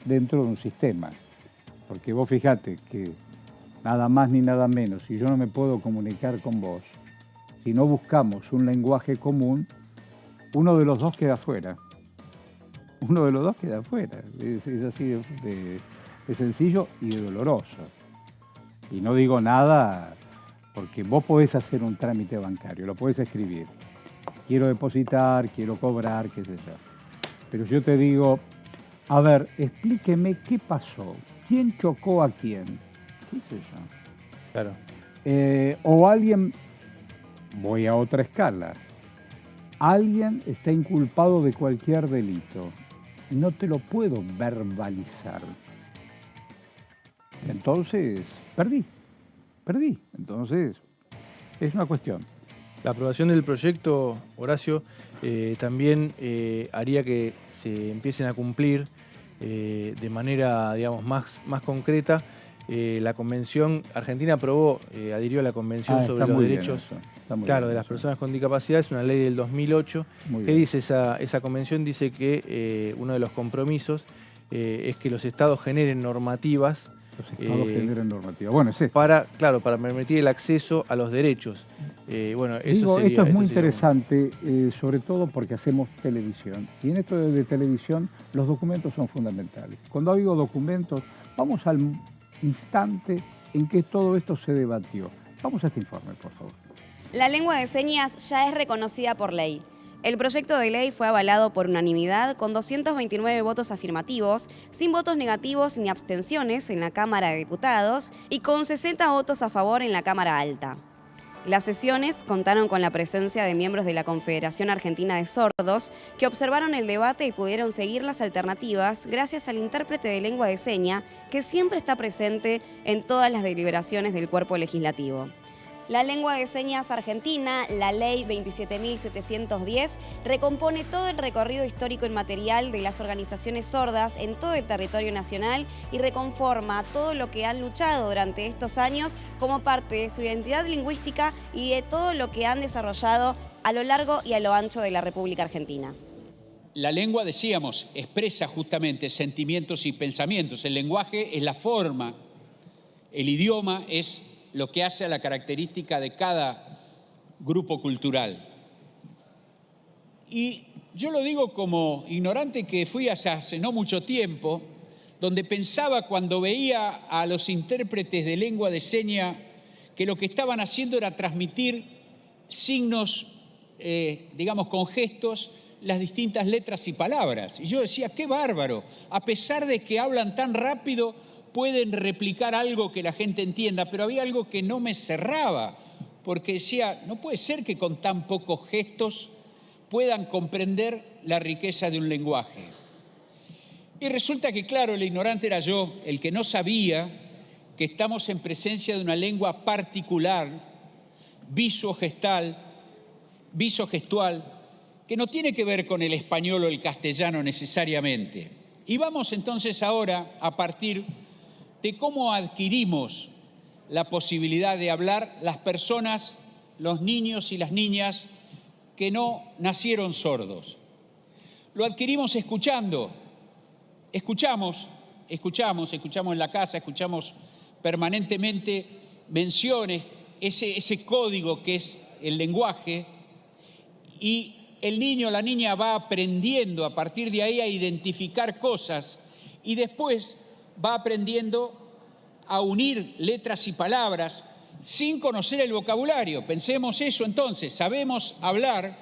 dentro de un sistema. Porque vos fijate que nada más ni nada menos, si yo no me puedo comunicar con vos, si no buscamos un lenguaje común, uno de los dos queda fuera. Uno de los dos queda fuera. Es así de sencillo y de doloroso. Y no digo nada porque vos podés hacer un trámite bancario, lo podés escribir. Quiero depositar, quiero cobrar, qué sé yo. Pero yo te digo, a ver, explíqueme qué pasó, quién chocó a quién, qué sé yo. Claro. O alguien, voy a otra escala, alguien está inculpado de cualquier delito, no te lo puedo verbalizar. Entonces, perdí. Entonces, es una cuestión. La aprobación del proyecto, Horacio, también haría que se empiecen a cumplir de manera, digamos, más concreta. La Convención, Argentina adhirió a la Convención sobre los derechos de las personas con discapacidad. Es una ley del 2008. ¿Qué dice esa convención? Dice que uno de los compromisos es que los estados generen normativas. Los estados generan normativas. Bueno, es esto. Para permitir el acceso a los derechos. Bueno, esto es muy interesante, sobre todo porque hacemos televisión. Y en esto de televisión, los documentos son fundamentales. Cuando digo documentos, vamos al instante en que todo esto se debatió. Vamos a este informe, por favor. La lengua de señas ya es reconocida por ley. El proyecto de ley fue avalado por unanimidad con 229 votos afirmativos, sin votos negativos ni abstenciones en la Cámara de Diputados y con 60 votos a favor en la Cámara Alta. Las sesiones contaron con la presencia de miembros de la Confederación Argentina de Sordos que observaron el debate y pudieron seguir las alternativas gracias al intérprete de lengua de seña que siempre está presente en todas las deliberaciones del cuerpo legislativo. La lengua de señas argentina, la Ley 27.710, recompone todo el recorrido histórico y material de las organizaciones sordas en todo el territorio nacional y reconforma todo lo que han luchado durante estos años como parte de su identidad lingüística y de todo lo que han desarrollado a lo largo y a lo ancho de la República Argentina. la lengua, decíamos, expresa justamente sentimientos y pensamientos. El lenguaje es la forma, el idioma es lo que hace a la característica de cada grupo cultural. Y yo lo digo como ignorante que fui hace no mucho tiempo, donde pensaba cuando veía a los intérpretes de lengua de señas que lo que estaban haciendo era transmitir signos, digamos, con gestos, las distintas letras y palabras. Y yo decía, qué bárbaro, a pesar de que hablan tan rápido, pueden replicar algo que la gente entienda, pero había algo que no me cerraba, porque decía, no puede ser que con tan pocos gestos puedan comprender la riqueza de un lenguaje. Y resulta que, claro, el ignorante era yo, el que no sabía que estamos en presencia de una lengua particular, visogestual, que no tiene que ver con el español o el castellano necesariamente. Y vamos entonces ahora a partir de cómo adquirimos la posibilidad de hablar las personas, los niños y las niñas que no nacieron sordos. Lo adquirimos escuchando. Escuchamos en la casa, escuchamos permanentemente menciones, ese código que es el lenguaje, y el niño o la niña va aprendiendo a partir de ahí a identificar cosas y después va aprendiendo a unir letras y palabras sin conocer el vocabulario. Pensemos eso entonces, sabemos hablar,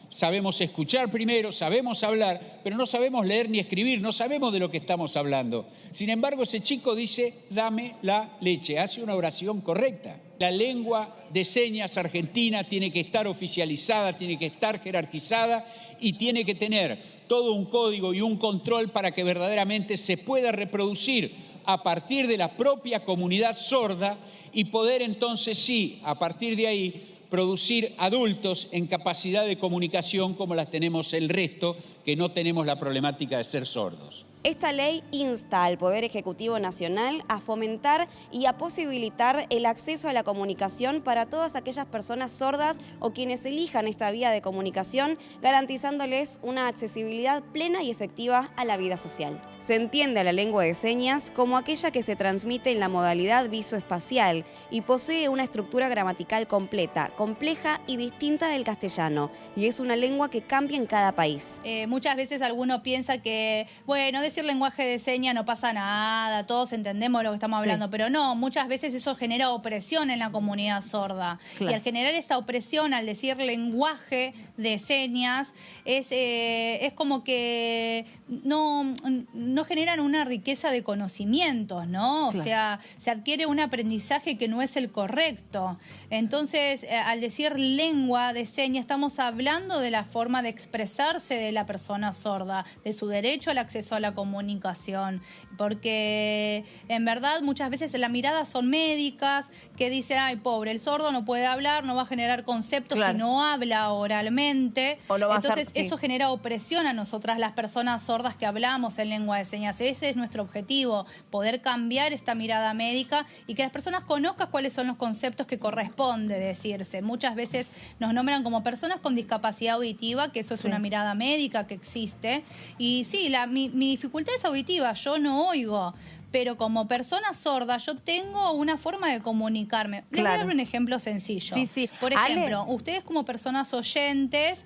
sabemos escuchar primero, sabemos hablar, pero no sabemos leer ni escribir, no sabemos de lo que estamos hablando. Sin embargo, ese chico dice, dame la leche, hace una oración correcta. La lengua de señas argentina tiene que estar oficializada, tiene que estar jerarquizada y tiene que tener todo un código y un control para que verdaderamente se pueda reproducir a partir de la propia comunidad sorda y poder entonces sí, a partir de ahí, producir adultos en capacidad de comunicación como las tenemos el resto, que no tenemos la problemática de ser sordos. Esta ley insta al Poder Ejecutivo Nacional a fomentar y a posibilitar el acceso a la comunicación para todas aquellas personas sordas o quienes elijan esta vía de comunicación, garantizándoles una accesibilidad plena y efectiva a la vida social. Se entiende a la lengua de señas como aquella que se transmite en la modalidad visoespacial y posee una estructura gramatical completa, compleja y distinta del castellano, y es una lengua que cambia en cada país. Muchas veces alguno piensa que, bueno, decir lenguaje de señas no pasa nada, todos entendemos lo que estamos hablando, sí. Pero no, muchas veces eso genera opresión en la comunidad sorda. Claro. Y al generar esta opresión, al decir lenguaje de señas, es como que no generan una riqueza de conocimientos, ¿no? Claro. O sea, se adquiere un aprendizaje que no es el correcto. Entonces, al decir lengua de señas, estamos hablando de la forma de expresarse de la persona sorda, de su derecho al acceso a la comunicación, porque en verdad muchas veces la mirada son médicas que dicen, ay, pobre, el sordo no puede hablar, no va a generar conceptos, claro, si no habla oralmente. Entonces eso genera opresión a nosotras las personas sordas que hablamos en lengua de señas. Ese es nuestro objetivo, poder cambiar esta mirada médica y que las personas conozcan cuáles son los conceptos que corresponde decirse. Muchas veces nos nombran como personas con discapacidad auditiva, que eso es una mirada médica que existe. Y sí, mi dificultad es auditiva, yo no oigo, pero como persona sorda yo tengo una forma de comunicarme. Les voy a dar un ejemplo sencillo. Sí. Por ejemplo, ustedes como personas oyentes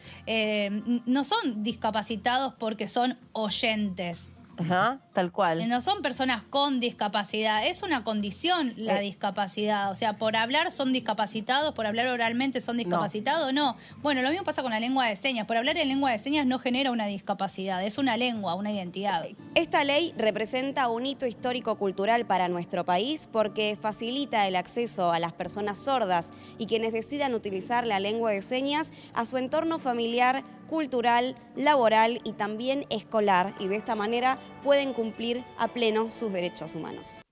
no son discapacitados porque son oyentes. Ajá, tal cual. No son personas con discapacidad, es una condición la discapacidad. O sea, por hablar son discapacitados, por hablar oralmente son discapacitados, no. Bueno, lo mismo pasa con la lengua de señas. Por hablar en lengua de señas no genera una discapacidad, es una lengua, una identidad. Esta ley representa un hito histórico-cultural para nuestro país porque facilita el acceso a las personas sordas y quienes decidan utilizar la lengua de señas a su entorno familiar, cultural, laboral y también escolar, y de esta manera pueden cumplir a pleno sus derechos humanos.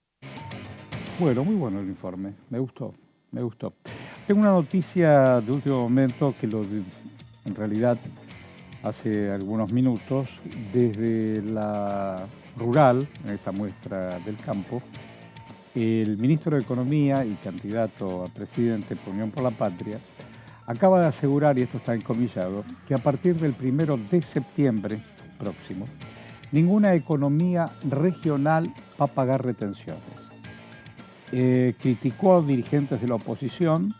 Bueno, muy bueno el informe, me gustó. Tengo una noticia de último momento que en realidad hace algunos minutos, desde la rural, en esta muestra del campo, el ministro de Economía y candidato a presidente por Unión por la Patria acaba de asegurar, y esto está encomillado, que a partir del 1 de septiembre próximo, ninguna economía regional va a pagar retenciones. Criticó a dirigentes de la oposición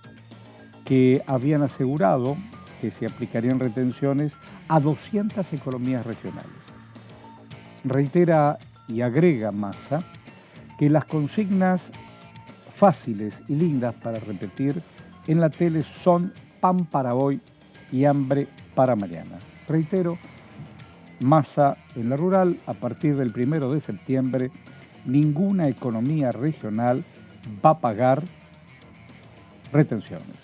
que habían asegurado que se aplicarían retenciones a 200 economías regionales. Reitera y agrega Massa que las consignas fáciles y lindas para repetir en la tele son pan para hoy y hambre para mañana. Reitero, Massa en la rural, a partir del 1 de septiembre, ninguna economía regional va a pagar retenciones.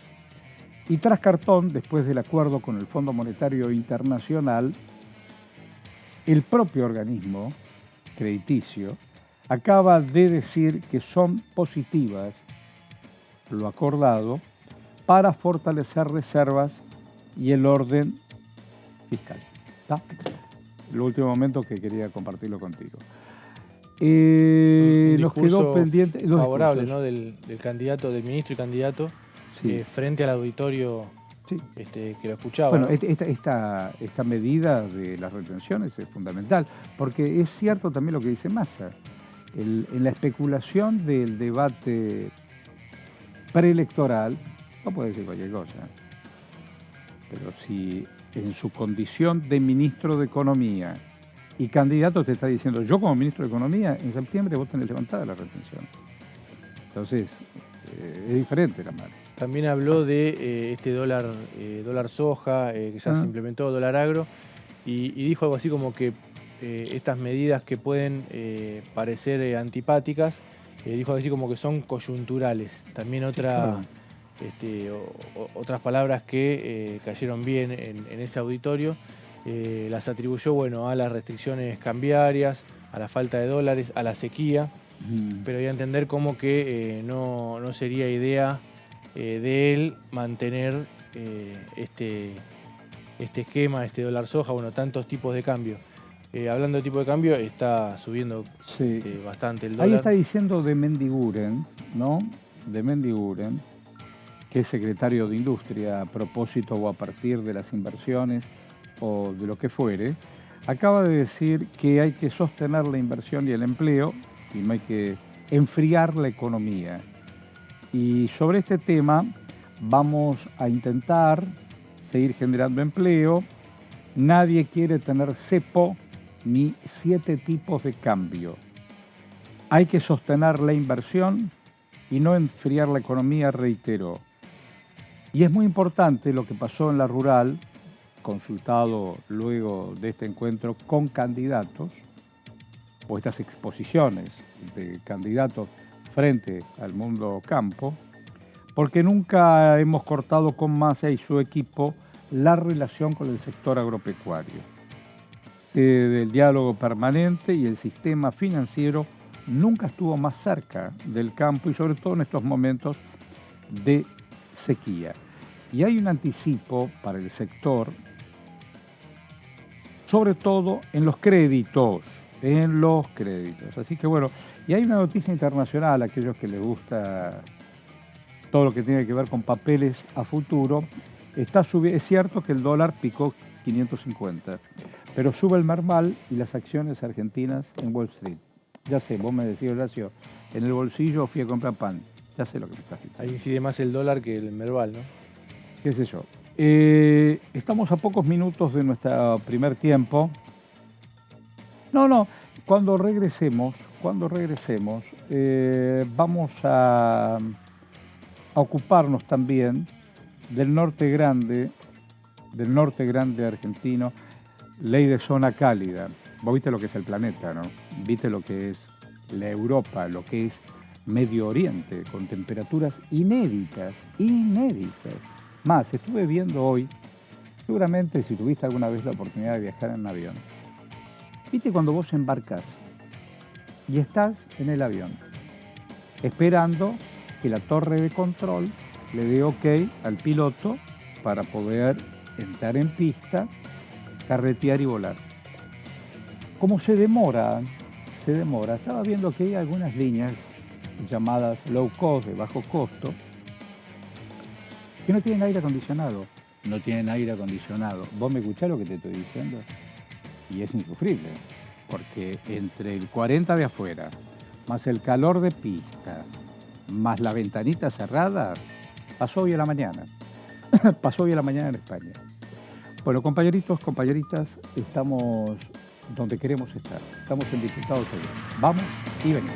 Y tras cartón, después del acuerdo con el Fondo Monetario Internacional, el propio organismo crediticio acaba de decir que son positivas lo acordado para fortalecer reservas y el orden fiscal. ¿Está? El último momento que quería compartirlo contigo. Nos quedó pendiente favorable, ¿no? del candidato, del ministro y candidato, sí, frente al auditorio, sí, que lo escuchaba. Bueno, ¿no? esta medida de las retenciones es fundamental, porque es cierto también lo que dice Massa. En la especulación del debate preelectoral, no puede decir cualquier cosa, pero si en su condición de ministro de Economía y candidato te está diciendo, yo como ministro de Economía, en septiembre vos tenés levantada la retención. Entonces, es diferente la mano. También habló de este dólar soja, que ya se implementó, dólar agro, y dijo algo así como que estas medidas que pueden parecer antipáticas, dijo algo así como que son coyunturales. También otras palabras que cayeron bien en ese auditorio, las atribuyó, bueno, a las restricciones cambiarias, a la falta de dólares, a la sequía, pero hay que entender como que no sería idea de él mantener este esquema, este dólar soja, bueno, tantos tipos de cambio. Hablando de tipo de cambio, está subiendo bastante el dólar. Ahí está diciendo de Mendiguren, ¿no? De Mendiguren, que es secretario de Industria, a propósito o a partir de las inversiones o de lo que fuere, acaba de decir que hay que sostener la inversión y el empleo y no hay que enfriar la economía. Y sobre este tema vamos a intentar seguir generando empleo. Nadie quiere tener cepo ni 7 tipos de cambio. Hay que sostener la inversión y no enfriar la economía, reiteró. Y es muy importante lo que pasó en la rural, consultado luego de este encuentro con candidatos, o estas exposiciones de candidatos frente al mundo campo, porque nunca hemos cortado con Massa y su equipo la relación con el sector agropecuario. Del diálogo permanente y el sistema financiero nunca estuvo más cerca del campo y sobre todo en estos momentos de sequía. Y hay un anticipo para el sector, sobre todo en los créditos, Así que bueno, y hay una noticia internacional a aquellos que les gusta todo lo que tiene que ver con papeles a futuro. Es cierto que el dólar picó 550, pero sube el merval y las acciones argentinas en Wall Street. Ya sé, vos me decís, Horacio, en el bolsillo fui a comprar pan. Ya sé lo que me estás diciendo. Ahí incide más el dólar que el merval, ¿no? Qué sé yo. Estamos a pocos minutos de nuestro primer tiempo. Cuando regresemos, vamos a ocuparnos también del norte grande argentino, ley de zona cálida. Vos viste lo que es el planeta, ¿no? Viste lo que es la Europa, lo que es Medio Oriente, con temperaturas inéditas. Más, estuve viendo hoy, seguramente si tuviste alguna vez la oportunidad de viajar en avión, viste cuando vos embarcás y estás en el avión, esperando que la torre de control le dé ok al piloto para poder entrar en pista, carretear y volar. Como se demora. Estaba viendo que hay algunas líneas llamadas low cost, de bajo costo, que no tienen aire acondicionado. Vos me escuchás lo que te estoy diciendo. y es insufrible, porque entre el 40 de afuera, más el calor de pista, más la ventanita cerrada, pasó hoy a la mañana. Pasó hoy a la mañana en España. Bueno, compañeritos, compañeritas, estamos donde queremos estar. Estamos en Diputados Federales. Vamos y venimos.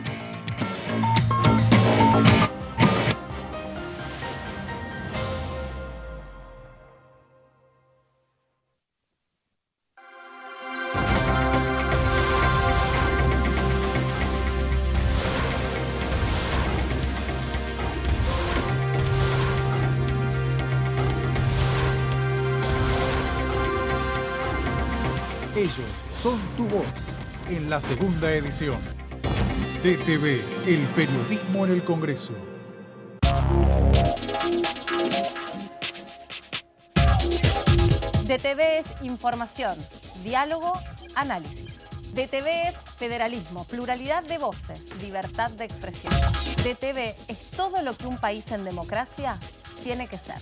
Ellos son tu voz en la segunda edición. DTV, el periodismo en el Congreso. DTV es información, diálogo, análisis. DTV es federalismo, pluralidad de voces, libertad de expresión. DTV es todo lo que un país en democracia tiene que ser.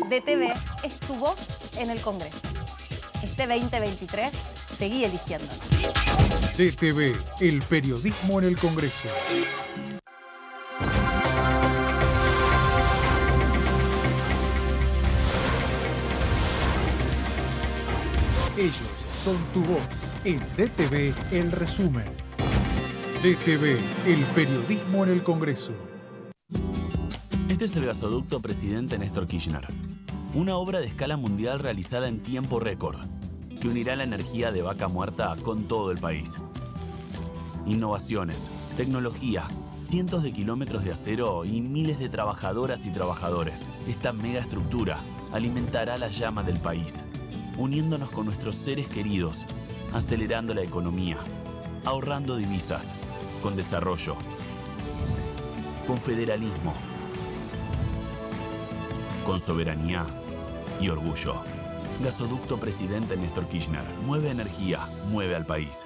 DTV es tu voz en el Congreso. Este 2023, seguí eligiéndonos. DTV, el periodismo en el Congreso. Ellos son tu voz en DTV, el resumen. DTV, el periodismo en el Congreso. Este es el gasoducto Presidente Néstor Kirchner. Una obra de escala mundial realizada en tiempo récord, que unirá la energía de Vaca Muerta con todo el país. Innovaciones, tecnología, cientos de kilómetros de acero y miles de trabajadoras y trabajadores. Esta megaestructura alimentará la llama del país, uniéndonos con nuestros seres queridos, acelerando la economía, ahorrando divisas, con desarrollo, con federalismo, con soberanía y orgullo. Gasoducto Presidente Néstor Kirchner. Mueve energía, mueve al país.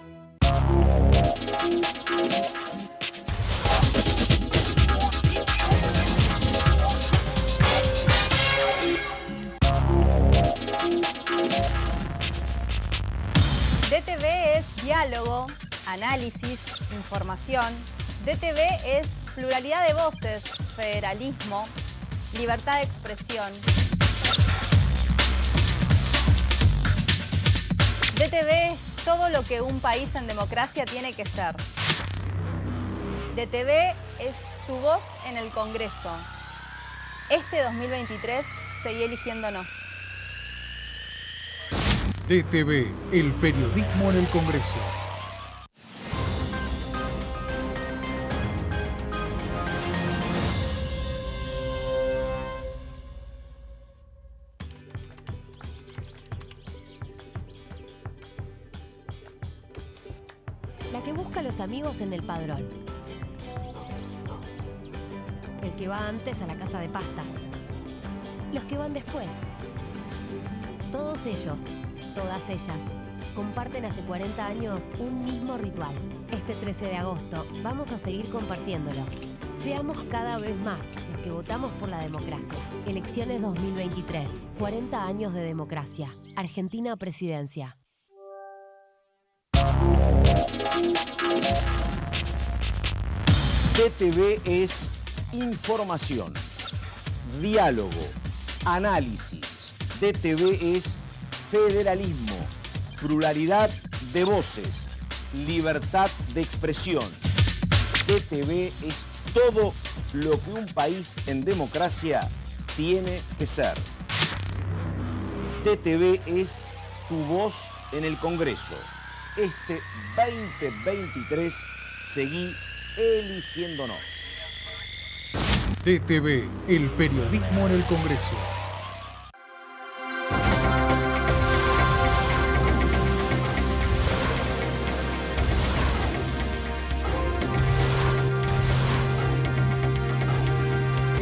DTV es diálogo, análisis, información. DTV es pluralidad de voces, federalismo, libertad de expresión. DTV es todo lo que un país en democracia tiene que ser. DTV es tu voz en el Congreso. Este 2023, seguí eligiéndonos. DTV, el periodismo en el Congreso. La que busca a los amigos en el padrón. El que va antes a la casa de pastas. Los que van después. Todos ellos, todas ellas, comparten hace 40 años un mismo ritual. Este 13 de agosto vamos a seguir compartiéndolo. Seamos cada vez más los que votamos por la democracia. Elecciones 2023, 40 años de democracia. Argentina Presidencia. DTV es información, diálogo, análisis. DTV es federalismo, pluralidad de voces, libertad de expresión. DTV es todo lo que un país en democracia tiene que ser. DTV es tu voz en el Congreso. Este 2023, seguí eligiéndonos. DTV, el periodismo en el Congreso.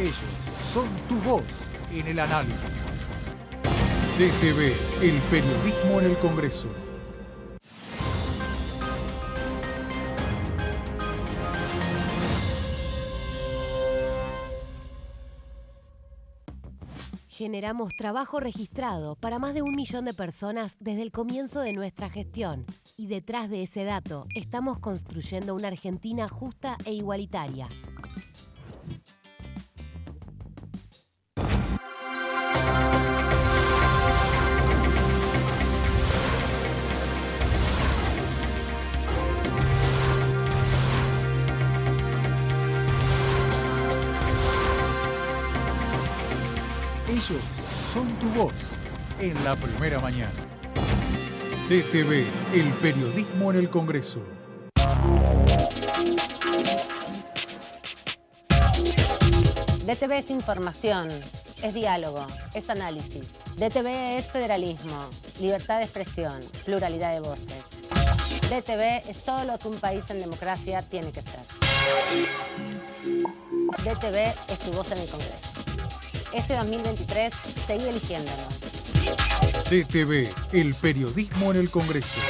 Ellos son tu voz en el análisis. DTV, el periodismo en el Congreso. Generamos trabajo registrado para más de 1 millón de personas desde el comienzo de nuestra gestión. Y detrás de ese dato, estamos construyendo una Argentina justa e igualitaria. Ellos son tu voz en la primera mañana. DTV, el periodismo en el Congreso. DTV es información, es diálogo, es análisis. DTV es federalismo, libertad de expresión, pluralidad de voces. DTV es todo lo que un país en democracia tiene que ser. DTV es tu voz en el Congreso. Este 2023, seguí eligiéndonos. DTV, el periodismo en el Congreso.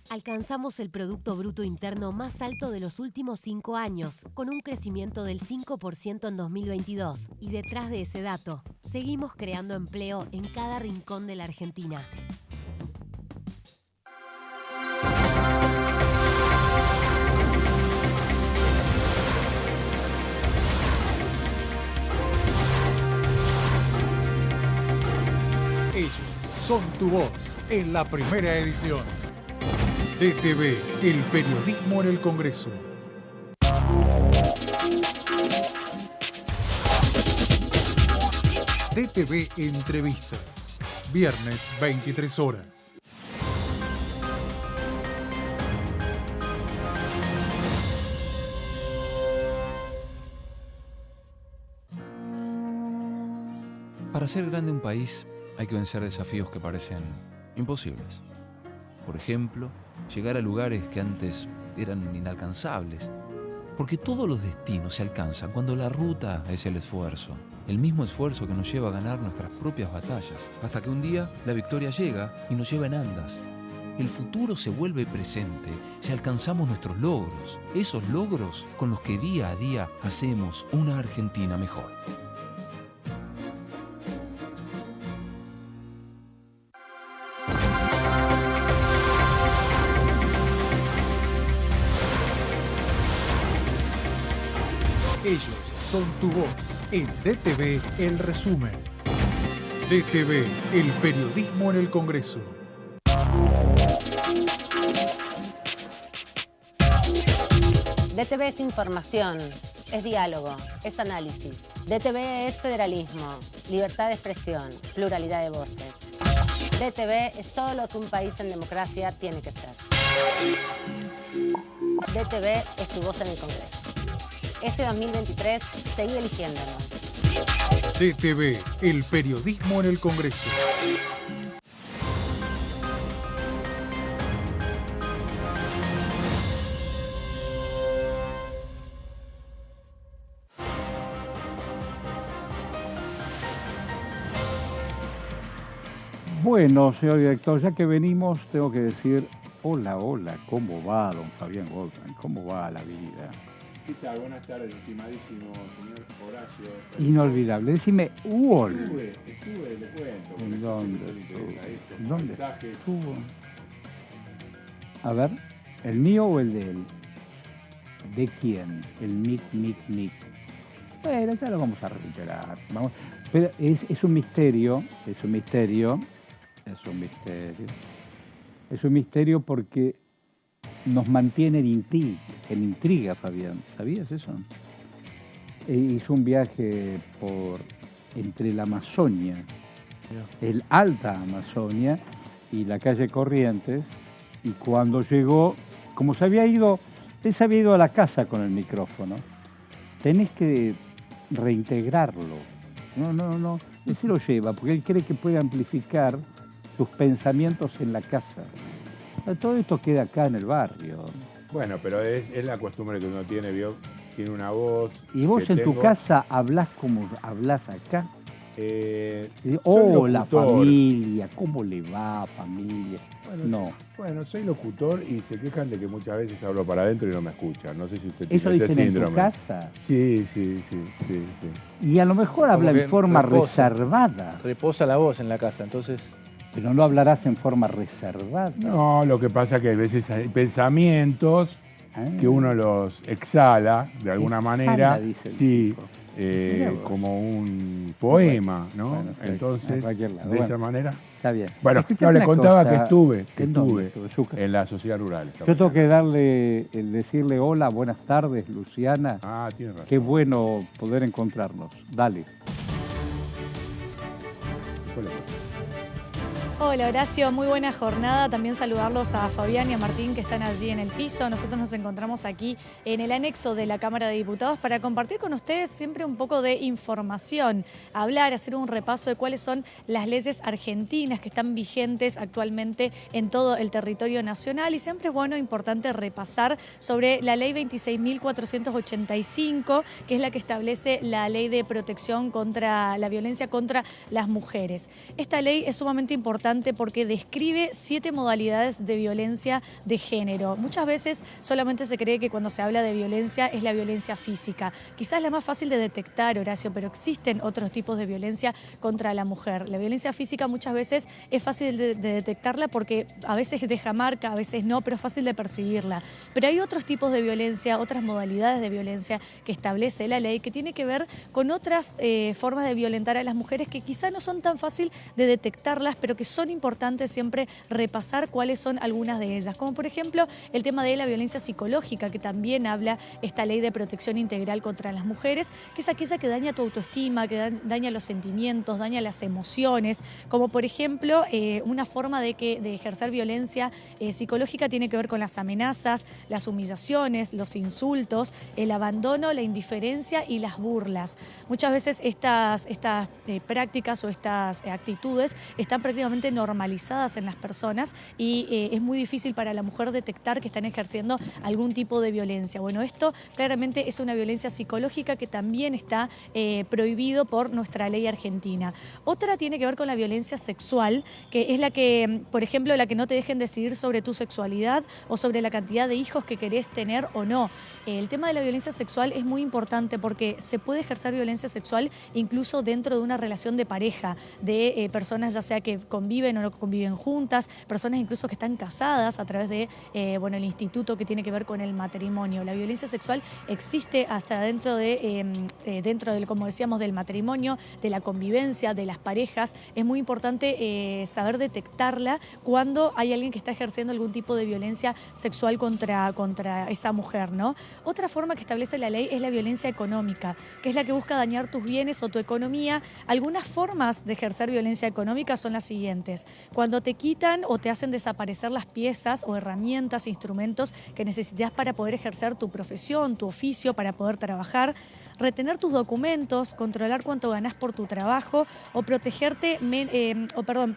Alcanzamos el Producto Bruto Interno más alto de los últimos 5 años, con un crecimiento del 5% en 2022. Y detrás de ese dato, seguimos creando empleo en cada rincón de la Argentina. Ellos son tu voz en la primera edición. DTV, el periodismo en el Congreso. DTV Entrevistas, viernes 23 horas. Para hacer grande un país hay que vencer desafíos que parecen imposibles. Por ejemplo, llegar a lugares que antes eran inalcanzables. Porque todos los destinos se alcanzan cuando la ruta es el esfuerzo. El mismo esfuerzo que nos lleva a ganar nuestras propias batallas. Hasta que un día la victoria llega y nos lleva en andas. El futuro se vuelve presente si alcanzamos nuestros logros. Esos logros con los que día a día hacemos una Argentina mejor. Ellos son tu voz en DTV El Resumen. DTV, el periodismo en el Congreso. DTV es información, es diálogo, es análisis. DTV es federalismo, libertad de expresión, pluralidad de voces. DTV es todo lo que un país en democracia tiene que ser. DTV es tu voz en el Congreso. Este 2023, seguí eligiéndonos. DTV, el periodismo en el Congreso. Bueno, señor director, ya que venimos, tengo que decir, hola, ¿cómo va, don Fabián Goldman? ¿Cómo va la vida? ¿Qué tal? Buenas tardes, estimadísimo señor Horacio. Inolvidable. Decime, UOL. Estuve, le cuento. ¿En dónde? ¿Dónde estuvo? A ver, ¿el mío o el de él? ¿De quién? El mic. Bueno, ya lo vamos a recuperar. Pero es un misterio, porque nos mantiene en intriga, Fabián. ¿Sabías eso? Hizo un viaje entre la Amazonia, el Alta Amazonia y la calle Corrientes, y cuando llegó, como él se había ido a la casa con el micrófono, tenés que reintegrarlo. No, él se lo lleva porque él cree que puede amplificar tus pensamientos en la casa. Todo esto queda acá en el barrio. Bueno, pero es la costumbre que uno tiene, ¿vio? Tiene una voz. ¿Y vos en tu casa hablás como hablás acá? La familia, ¿cómo le va, familia? Bueno, bueno, soy locutor y se quejan de que muchas veces hablo para adentro y no me escuchan. No sé si usted ¿Eso tiene ese dicen síndrome. en tu casa? Sí. Y a lo mejor habla en forma reservada. Reposa la voz en la casa, entonces... Pero no hablarás en forma reservada. No, lo que pasa es que a veces hay pensamientos que uno los exhala de alguna manera. Dice sí. Como un poema, ¿no? Bueno, entonces, de esa manera. Está bien. Bueno, no, le contaba que estuve en la sociedad rural. Yo tengo que decirle hola, buenas tardes, Luciana. Ah, tiene razón. Qué bueno poder encontrarnos. Dale. Hola Horacio, muy buena jornada. También saludarlos a Fabián y a Martín que están allí en el piso. Nosotros nos encontramos aquí en el anexo de la Cámara de Diputados para compartir con ustedes siempre un poco de información, hablar, hacer un repaso de cuáles son las leyes argentinas que están vigentes actualmente en todo el territorio nacional y siempre es bueno, importante repasar sobre la ley 26.485, que es la que establece la ley de protección contra la violencia contra las mujeres. Esta ley es sumamente importante porque describe 7 modalidades de violencia de género. Muchas veces solamente se cree que cuando se habla de violencia es la violencia física. Quizás la más fácil de detectar, Horacio, pero existen otros tipos de violencia contra la mujer. La violencia física muchas veces es fácil de detectarla porque a veces deja marca, a veces no, pero es fácil de percibirla. Pero hay otros tipos de violencia, otras modalidades de violencia que establece la ley que tiene que ver con otras formas de violentar a las mujeres que quizás no son tan fácil de detectarlas, pero que son importantes siempre repasar cuáles son algunas de ellas, como por ejemplo el tema de la violencia psicológica, que también habla esta ley de protección integral contra las mujeres, que es aquella que daña tu autoestima, que daña los sentimientos, daña las emociones, como por ejemplo una forma de ejercer violencia psicológica tiene que ver con las amenazas, las humillaciones, los insultos, el abandono, la indiferencia y las burlas. Muchas veces estas prácticas o estas actitudes están prácticamente normalizadas en las personas y es muy difícil para la mujer detectar que están ejerciendo algún tipo de violencia. Bueno, esto claramente es una violencia psicológica que también está prohibido por nuestra ley argentina. Otra tiene que ver con la violencia sexual, que es la que, por ejemplo, la que no te dejen decidir sobre tu sexualidad o sobre la cantidad de hijos que querés tener o no. El tema de la violencia sexual es muy importante porque se puede ejercer violencia sexual incluso dentro de una relación de pareja, de personas ya sea que conviven o no conviven juntas, personas incluso que están casadas a través de el instituto que tiene que ver con el matrimonio. La violencia sexual existe hasta dentro del, como decíamos, del matrimonio, de la convivencia, de las parejas. Es muy importante saber detectarla cuando hay alguien que está ejerciendo algún tipo de violencia sexual contra esa mujer, ¿no? Otra forma que establece la ley es la violencia económica, que es la que busca dañar tus bienes o tu economía. Algunas formas de ejercer violencia económica son las siguientes. Cuando te quitan o te hacen desaparecer las piezas o herramientas, instrumentos que necesitas para poder ejercer tu profesión, tu oficio, para poder trabajar, retener tus documentos, controlar cuánto ganás por tu trabajo o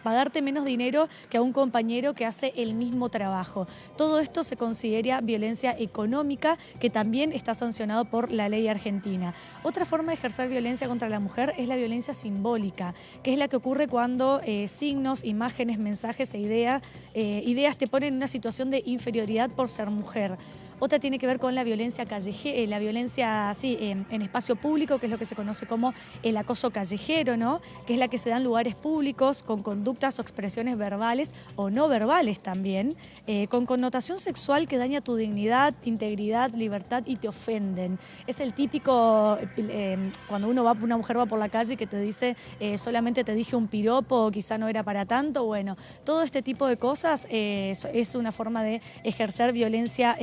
pagarte menos dinero que a un compañero que hace el mismo trabajo. Todo esto se considera violencia económica que también está sancionado por la ley argentina. Otra forma de ejercer violencia contra la mujer es la violencia simbólica, que es la que ocurre cuando signos, imágenes, mensajes e ideas te ponen en una situación de inferioridad por ser mujer. Otra tiene que ver con la violencia callejera, la violencia en espacio público, que es lo que se conoce como el acoso callejero, ¿no? Que es la que se da en lugares públicos con conductas o expresiones verbales o no verbales también, con connotación sexual que daña tu dignidad, integridad, libertad y te ofenden. Es el típico, cuando una mujer va por la calle que te dice solamente te dije un piropo o quizá no era para tanto. Bueno, todo este tipo de cosas es una forma de ejercer violencia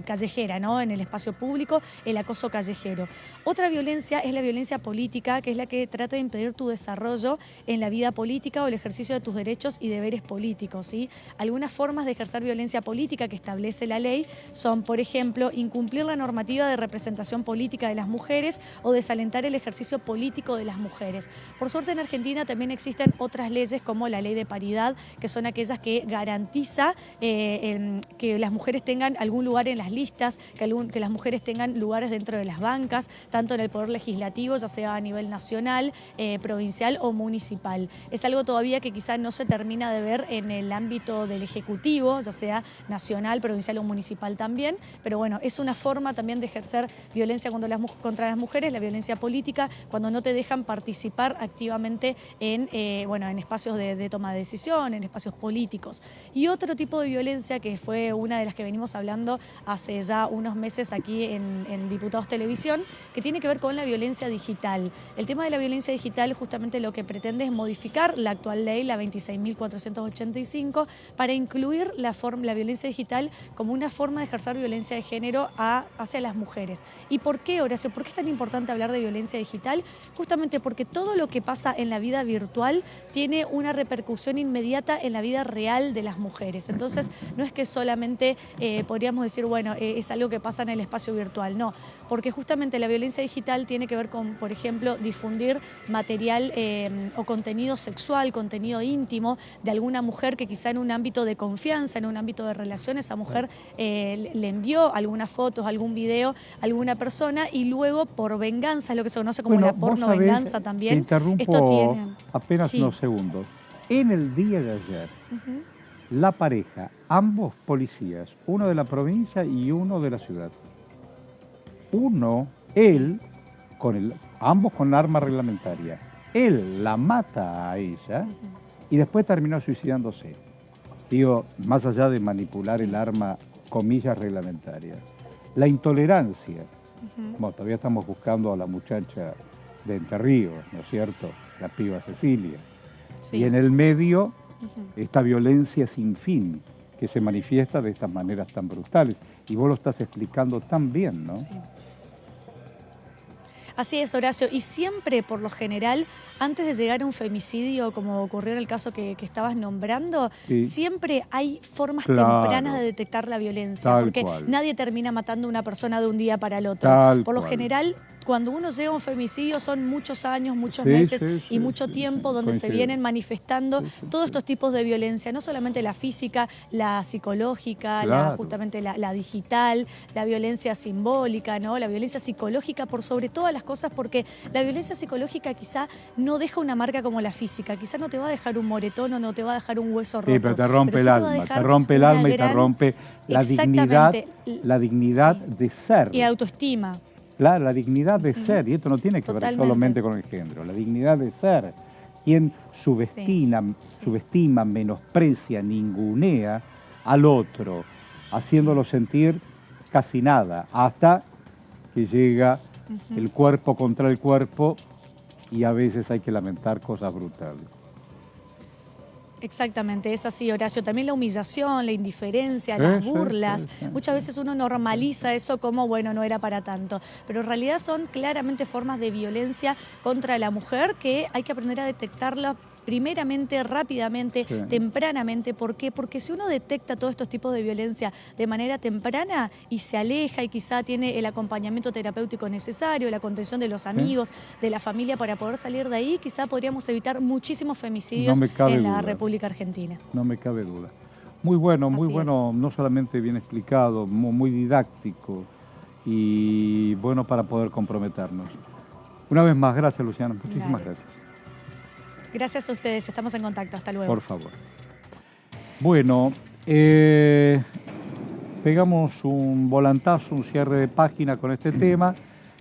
callejera, ¿no? En el espacio público, el acoso callejero. Otra violencia es la violencia política, que es la que trata de impedir tu desarrollo en la vida política o el ejercicio de tus derechos y deberes políticos, ¿sí? Algunas formas de ejercer violencia política que establece la ley son, por ejemplo, incumplir la normativa de representación política de las mujeres o desalentar el ejercicio político de las mujeres. Por suerte en Argentina también existen otras leyes como la ley de paridad, que son aquellas que garantiza que las mujeres tengan algún lugar lugar en las listas, que las mujeres tengan lugares dentro de las bancas, tanto en el Poder Legislativo, ya sea a nivel nacional, provincial o municipal. Es algo todavía que quizá no se termina de ver en el ámbito del Ejecutivo, ya sea nacional, provincial o municipal también, pero bueno, es una forma también de ejercer violencia contra las mujeres, la violencia política, cuando no te dejan participar activamente en espacios de toma de decisión, en espacios políticos. Y otro tipo de violencia que fue una de las que venimos hablando hace ya unos meses aquí en Diputados Televisión, que tiene que ver con la violencia digital. El tema de la violencia digital justamente lo que pretende es modificar la actual ley, la 26.485, para incluir la violencia digital como una forma de ejercer violencia de género hacia las mujeres. ¿Y por qué, Horacio? ¿Por qué es tan importante hablar de violencia digital? Justamente porque todo lo que pasa en la vida virtual tiene una repercusión inmediata en la vida real de las mujeres. Entonces, no es que solamente podríamos decir, bueno, es algo que pasa en el espacio virtual, no, porque justamente la violencia digital tiene que ver con, por ejemplo, difundir material o contenido sexual, contenido íntimo de alguna mujer que quizá en un ámbito de confianza, en un ámbito de relaciones, esa mujer le envió algunas fotos, algún video a alguna persona y luego por venganza, es lo que se conoce como la porno venganza también. Te interrumpo esto tiene apenas unos segundos. En el día de ayer, la pareja, ambos policías, uno de la provincia y uno de la ciudad. Él, ambos con arma reglamentaria, él la mata a ella y después terminó suicidándose. Digo, más allá de manipular el arma, comillas, reglamentarias. La intolerancia. Bueno, todavía estamos buscando a la muchacha de Entre Ríos, ¿no es cierto? La piba Cecilia. Sí. Y en el medio, esta violencia sin fin, que se manifiesta de estas maneras tan brutales. Y vos lo estás explicando tan bien, ¿no? Sí. Así es, Horacio, y siempre, por lo general, antes de llegar a un femicidio, como ocurrió en el caso que estabas nombrando, siempre hay formas tempranas de detectar la violencia, porque nadie termina matando a una persona de un día para el otro. Por lo general, cuando uno llega a un femicidio son muchos años, muchos meses y mucho tiempo donde se vienen manifestando todos estos tipos de violencia, no solamente la física, la psicológica, justamente la digital, la violencia simbólica, ¿no? La violencia psicológica por sobre todas las cosas, porque la violencia psicológica quizá no deja una marca como la física, quizá no te va a dejar un moretón o no te va a dejar un hueso roto. Sí, pero te rompe el alma, y te rompe la dignidad de ser. Y autoestima. Claro, la dignidad de ser, y esto no tiene que ver solamente con el género, la dignidad de ser. Quien subestima, menosprecia, ningunea al otro, haciéndolo sentir casi nada, hasta que llega el cuerpo contra el cuerpo y a veces hay que lamentar cosas brutales. Exactamente, es así, Horacio. También la humillación, la indiferencia, las burlas. Muchas veces uno normaliza eso como, bueno, no era para tanto. Pero en realidad son claramente formas de violencia contra la mujer que hay que aprender a detectarla primeramente, rápidamente, tempranamente. ¿Por qué? Porque si uno detecta todos estos tipos de violencia de manera temprana y se aleja y quizá tiene el acompañamiento terapéutico necesario, la contención de los amigos, de la familia para poder salir de ahí, quizá podríamos evitar muchísimos femicidios en la República Argentina. No me cabe duda. Muy bueno, no solamente bien explicado, muy didáctico y bueno para poder comprometernos. Una vez más, gracias Luciana, muchísimas gracias. Gracias a ustedes, estamos en contacto, hasta luego. Por favor. Bueno, pegamos un volantazo, un cierre de página con este tema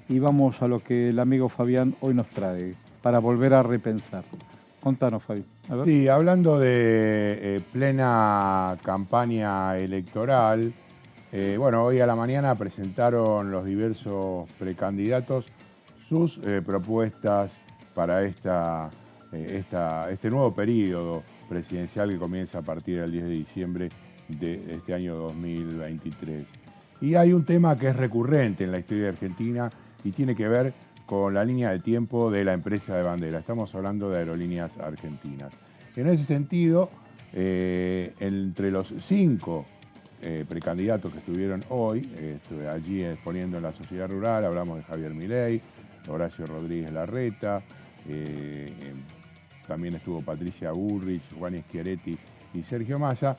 y vamos a lo que el amigo Fabián hoy nos trae para volver a repensar. Contanos, Fabi. A ver. Sí, hablando de plena campaña electoral, bueno, hoy a la mañana presentaron los diversos precandidatos sus propuestas para este nuevo periodo presidencial que comienza a partir del 10 de diciembre de este año 2023. Y hay un tema que es recurrente en la historia de Argentina y tiene que ver con la línea de tiempo de la empresa de bandera. Estamos hablando de Aerolíneas Argentinas. En ese sentido, entre los 5 precandidatos que estuvieron hoy, allí exponiendo en la sociedad rural, hablamos de Javier Milei, Horacio Rodríguez Larreta, también estuvo Patricia Bullrich, Juan Schiaretti y Sergio Massa.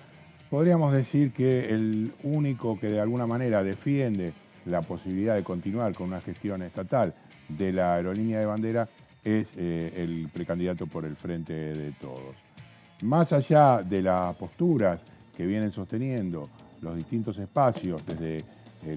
Podríamos decir que el único que de alguna manera defiende la posibilidad de continuar con una gestión estatal de la aerolínea de bandera es el precandidato por el Frente de Todos. Más allá de las posturas que vienen sosteniendo los distintos espacios, desde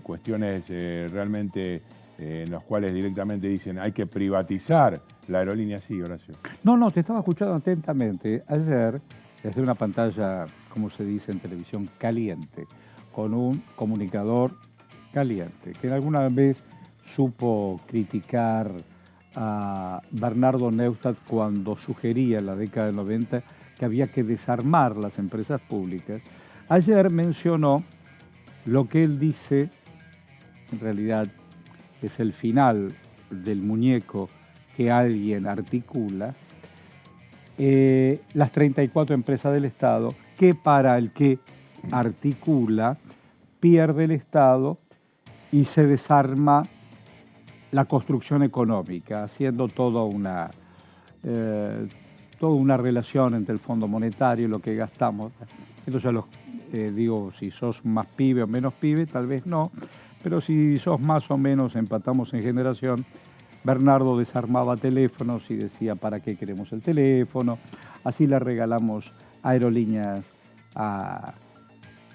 cuestiones realmente en las cuales directamente dicen hay que privatizar la aerolínea, sí, Horacio. No, te estaba escuchando atentamente. Ayer, desde una pantalla, como se dice en televisión, caliente, con un comunicador caliente, que alguna vez supo criticar a Bernardo Neustadt cuando sugería en la década del 90 que había que desarmar las empresas públicas. Ayer mencionó lo que él dice, en realidad es el final del muñeco que alguien articula, las 34 empresas del Estado, que para el que articula pierde el Estado y se desarma la construcción económica, haciendo toda una relación entre el Fondo Monetario y lo que gastamos. Esto ya digo, si sos más pibe o menos pibe, tal vez no, pero si sos más o menos, empatamos en generación. Bernardo desarmaba teléfonos y decía, ¿para qué queremos el teléfono? Así le regalamos aerolíneas a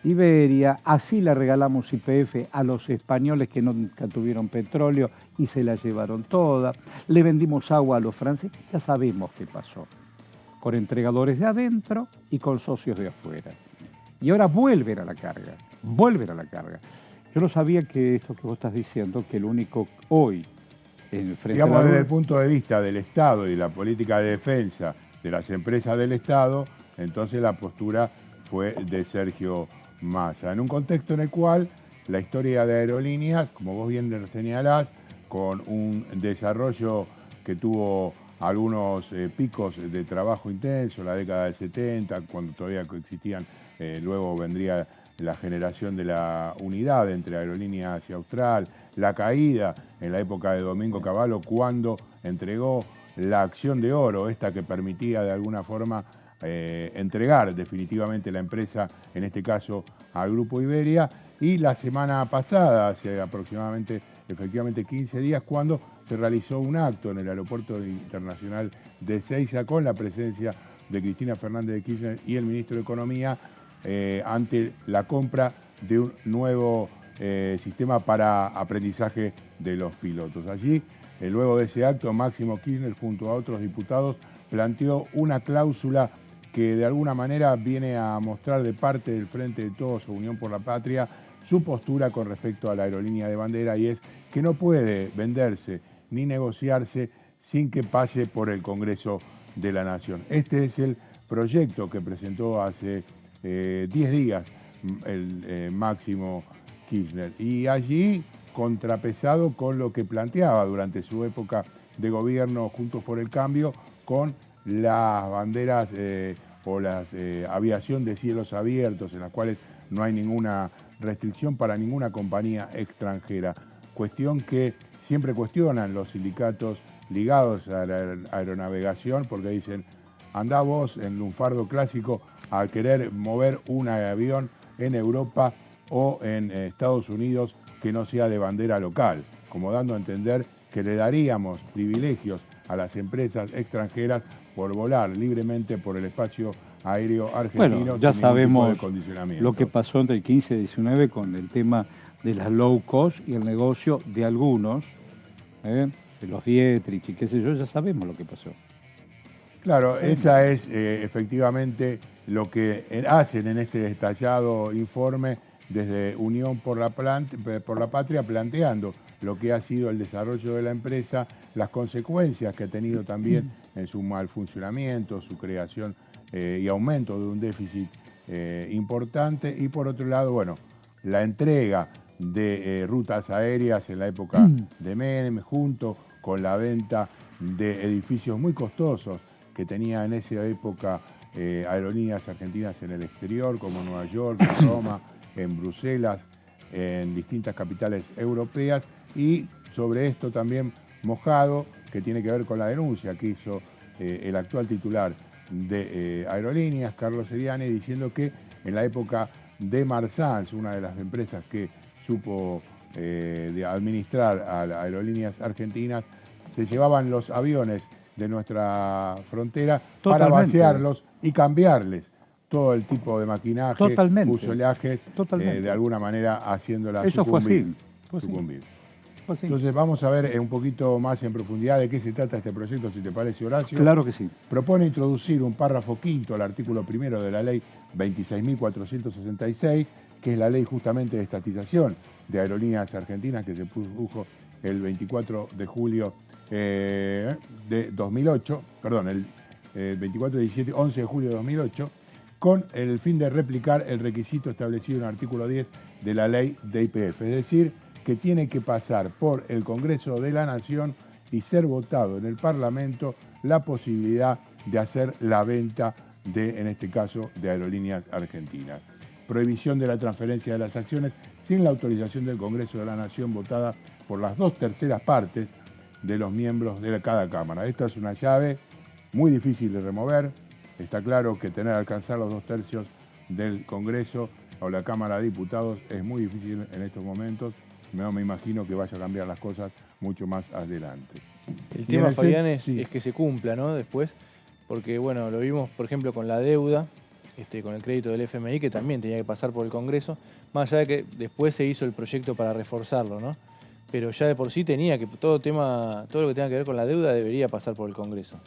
Iberia, así le regalamos YPF a los españoles que nunca tuvieron petróleo y se la llevaron toda. Le vendimos agua a los franceses, ya sabemos qué pasó, con entregadores de adentro y con socios de afuera. Y ahora vuelven a la carga. Yo no sabía que esto que vos estás diciendo, que el único hoy en frente digamos, a la... desde el punto de vista del Estado y la política de defensa de las empresas del Estado, entonces la postura fue de Sergio Massa, en un contexto en el cual la historia de aerolíneas, como vos bien señalás, con un desarrollo que tuvo algunos picos de trabajo intenso, la década del 70, cuando todavía coexistían, luego vendría la generación de la unidad entre Aerolíneas y Austral, la caída en la época de Domingo Cavallo cuando entregó la acción de oro, esta que permitía de alguna forma entregar definitivamente la empresa, en este caso al Grupo Iberia, y la semana pasada, hace aproximadamente, efectivamente 15 días, cuando se realizó un acto en el Aeropuerto Internacional de Ezeiza con la presencia de Cristina Fernández de Kirchner y el Ministro de Economía ante la compra de un nuevo sistema para aprendizaje de los pilotos. Allí, luego de ese acto, Máximo Kirchner, junto a otros diputados, planteó una cláusula que de alguna manera viene a mostrar de parte del Frente de Todos, Unión por la Patria, su postura con respecto a la aerolínea de bandera, y es que no puede venderse ni negociarse sin que pase por el Congreso de la Nación. Este es el proyecto que presentó hace 10 días el Máximo Kirchner, y allí contrapesado con lo que planteaba durante su época de gobierno Juntos por el Cambio, con las banderas o la aviación de cielos abiertos, en las cuales no hay ninguna restricción para ninguna compañía extranjera, cuestión que siempre cuestionan los sindicatos ligados a la aeronavegación, porque dicen, andá vos en lunfardo clásico a querer mover un avión en Europa o en Estados Unidos que no sea de bandera local, como dando a entender que le daríamos privilegios a las empresas extranjeras por volar libremente por el espacio aéreo argentino. Bueno, ya sin sabemos ningún tipo de condicionamiento. lo que pasó entre el 15 y el 19 con el tema de las low cost y el negocio de algunos, de los Dietrich y qué sé yo, ya sabemos lo que pasó. Claro, esa es efectivamente lo que hacen en este detallado informe desde Unión por la Patria, planteando lo que ha sido el desarrollo de la empresa, las consecuencias que ha tenido también en su mal funcionamiento, su creación y aumento de un déficit importante, y por otro lado, bueno, la entrega de rutas aéreas en la época de Menem, junto con la venta de edificios muy costosos que tenía en esa época aerolíneas argentinas en el exterior, como en Nueva York, en Roma, en Bruselas, en distintas capitales europeas, y sobre esto también mojado, que tiene que ver con la denuncia que hizo el actual titular de Aerolíneas, Carlos Seriani, diciendo que en la época de Marsans, una de las empresas que supo de administrar a las aerolíneas argentinas, se llevaban los aviones de nuestra frontera para vaciarlos y cambiarles todo el tipo de maquinaje, fuselajes, de alguna manera haciéndola sucumbir. Entonces vamos a ver un poquito más en profundidad de qué se trata este proyecto, si te parece, Horacio. Claro que sí. Propone introducir un párrafo quinto al artículo primero de la ley 26.466, que es la ley justamente de estatización de aerolíneas argentinas que se produjo el 24 de julio de 2008, perdón, el 11 de julio de 2008, con el fin de replicar el requisito establecido en el artículo 10 de la ley de IPF, es decir, que tiene que pasar por el Congreso de la Nación y ser votado en el Parlamento la posibilidad de hacer la venta de, en este caso, de aerolíneas argentinas. Prohibición de la transferencia de las acciones sin la autorización del Congreso de la Nación votada por las 2/3 partes de los miembros de cada Cámara. Esta es una llave muy difícil de remover. Está claro que tener que alcanzar los 2/3 del Congreso o la Cámara de Diputados es muy difícil en estos momentos. No me imagino que vaya a cambiar las cosas mucho más adelante. El tema, Fabián, es que se cumpla, ¿no? Después, porque bueno, lo vimos, por ejemplo, con la deuda, con el crédito del FMI, que también tenía que pasar por el Congreso, más allá de que después se hizo el proyecto para reforzarlo, ¿no? Pero ya de por sí tenía que, todo lo que tenga que ver con la deuda debería pasar por el Congreso.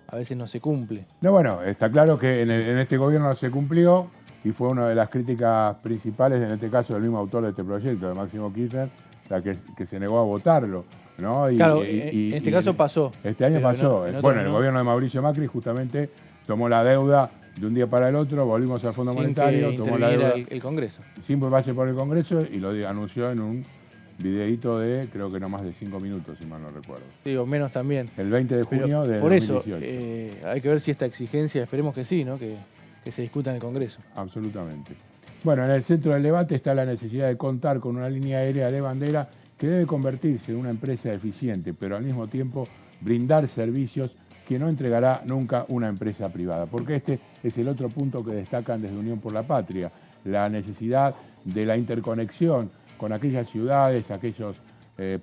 A veces no se cumple. No, bueno, está claro que en este gobierno no se cumplió y fue una de las críticas principales, en este caso del mismo autor de este proyecto, de Máximo Kirchner, la que se negó a votarlo, ¿no? Claro, en este caso pasó. Este año pasó. Bueno, el gobierno de Mauricio Macri justamente tomó la deuda de un día para el otro, volvimos al Fondo Monetario, tomó la deuda el Congreso. Sin pase por el Congreso y lo anunció en un videíto de, creo que no más de 5 minutos, si mal no recuerdo. Sí, o menos también. El 20 de junio de 2018. Por eso, hay que ver si esta exigencia, esperemos que sí, ¿no? Que se discuta en el Congreso. Absolutamente. Bueno, en el centro del debate está la necesidad de contar con una línea aérea de bandera que debe convertirse en una empresa eficiente, pero al mismo tiempo brindar servicios que no entregará nunca una empresa privada. Porque este es el otro punto que destacan desde Unión por la Patria, la necesidad de la interconexión con aquellas ciudades, aquellas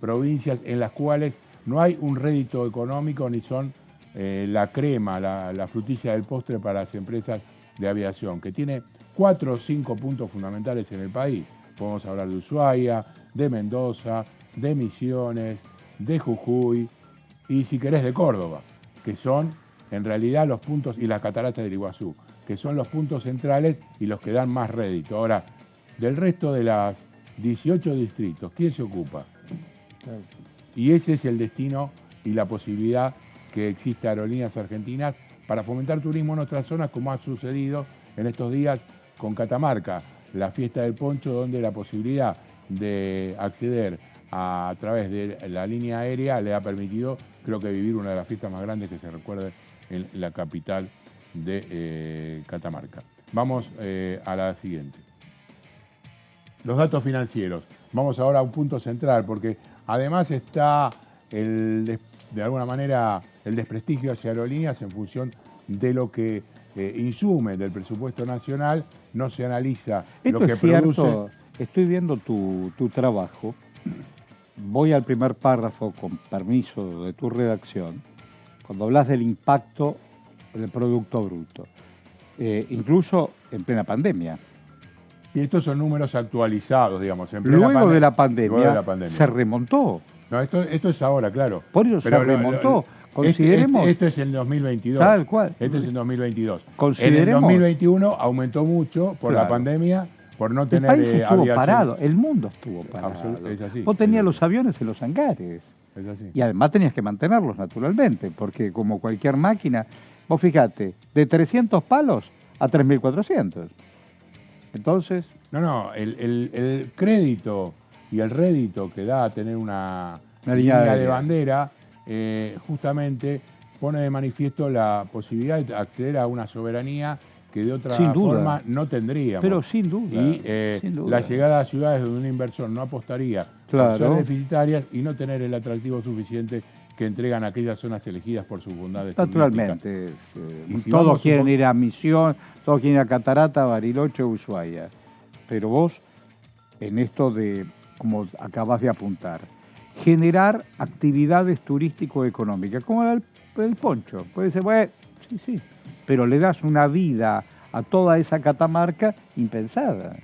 provincias en las cuales no hay un rédito económico ni son la crema, la frutilla del postre para las empresas de aviación, que tiene 4 o 5 puntos fundamentales en el país. Podemos hablar de Ushuaia, de Mendoza, de Misiones, de Jujuy y, si querés, de Córdoba, que son en realidad los puntos, y las cataratas del Iguazú, que son los puntos centrales y los que dan más rédito. Ahora, del resto de las 18 distritos, ¿quién se ocupa? Y ese es el destino y la posibilidad que existe Aerolíneas Argentinas para fomentar turismo en otras zonas, como ha sucedido en estos días con Catamarca, la fiesta del poncho, donde la posibilidad de acceder a través de la línea aérea le ha permitido, creo que, vivir una de las fiestas más grandes que se recuerde en la capital de Catamarca. Vamos a la siguiente. Los datos financieros. Vamos ahora a un punto central, porque además está de alguna manera el desprestigio hacia aerolíneas en función de lo que insume del presupuesto nacional, no se analiza lo que produce. Estoy viendo tu trabajo, voy al primer párrafo con permiso de tu redacción, cuando hablas del impacto del Producto Bruto, incluso en plena pandemia. Y estos son números actualizados, digamos. Luego de la pandemia se remontó. No, esto es ahora, claro. Por eso se remontó. Consideremos. Esto es en 2022. Tal cual. Esto es en 2022. Consideremos. En el 2021 aumentó mucho por la pandemia, por no tener aviación. El país estuvo aviación. parado, el mundo estuvo parado. Es así. Vos tenías los aviones en los hangares. Es así. Y además tenías que mantenerlos, naturalmente, porque como cualquier máquina, vos fijate, de 300 palos a 3.400. Entonces... No, el crédito y el rédito que da a tener una línea de bandera, justamente pone de manifiesto la posibilidad de acceder a una soberanía que de otra forma no tendríamos. Pero sin duda. Y la llegada a ciudades donde un inversor no apostaría por ser deficitarias y no tener el atractivo suficiente que entregan aquellas zonas elegidas por sus bondades Naturalmente. Si todos quieren ir a Misión, todos quieren ir a Catarata, Bariloche, Ushuaia. Pero vos, en esto de, como acabas de apuntar, generar actividades turístico-económicas, como el poncho. Puede ser, bueno, sí, pero le das una vida a toda esa catamarca impensada.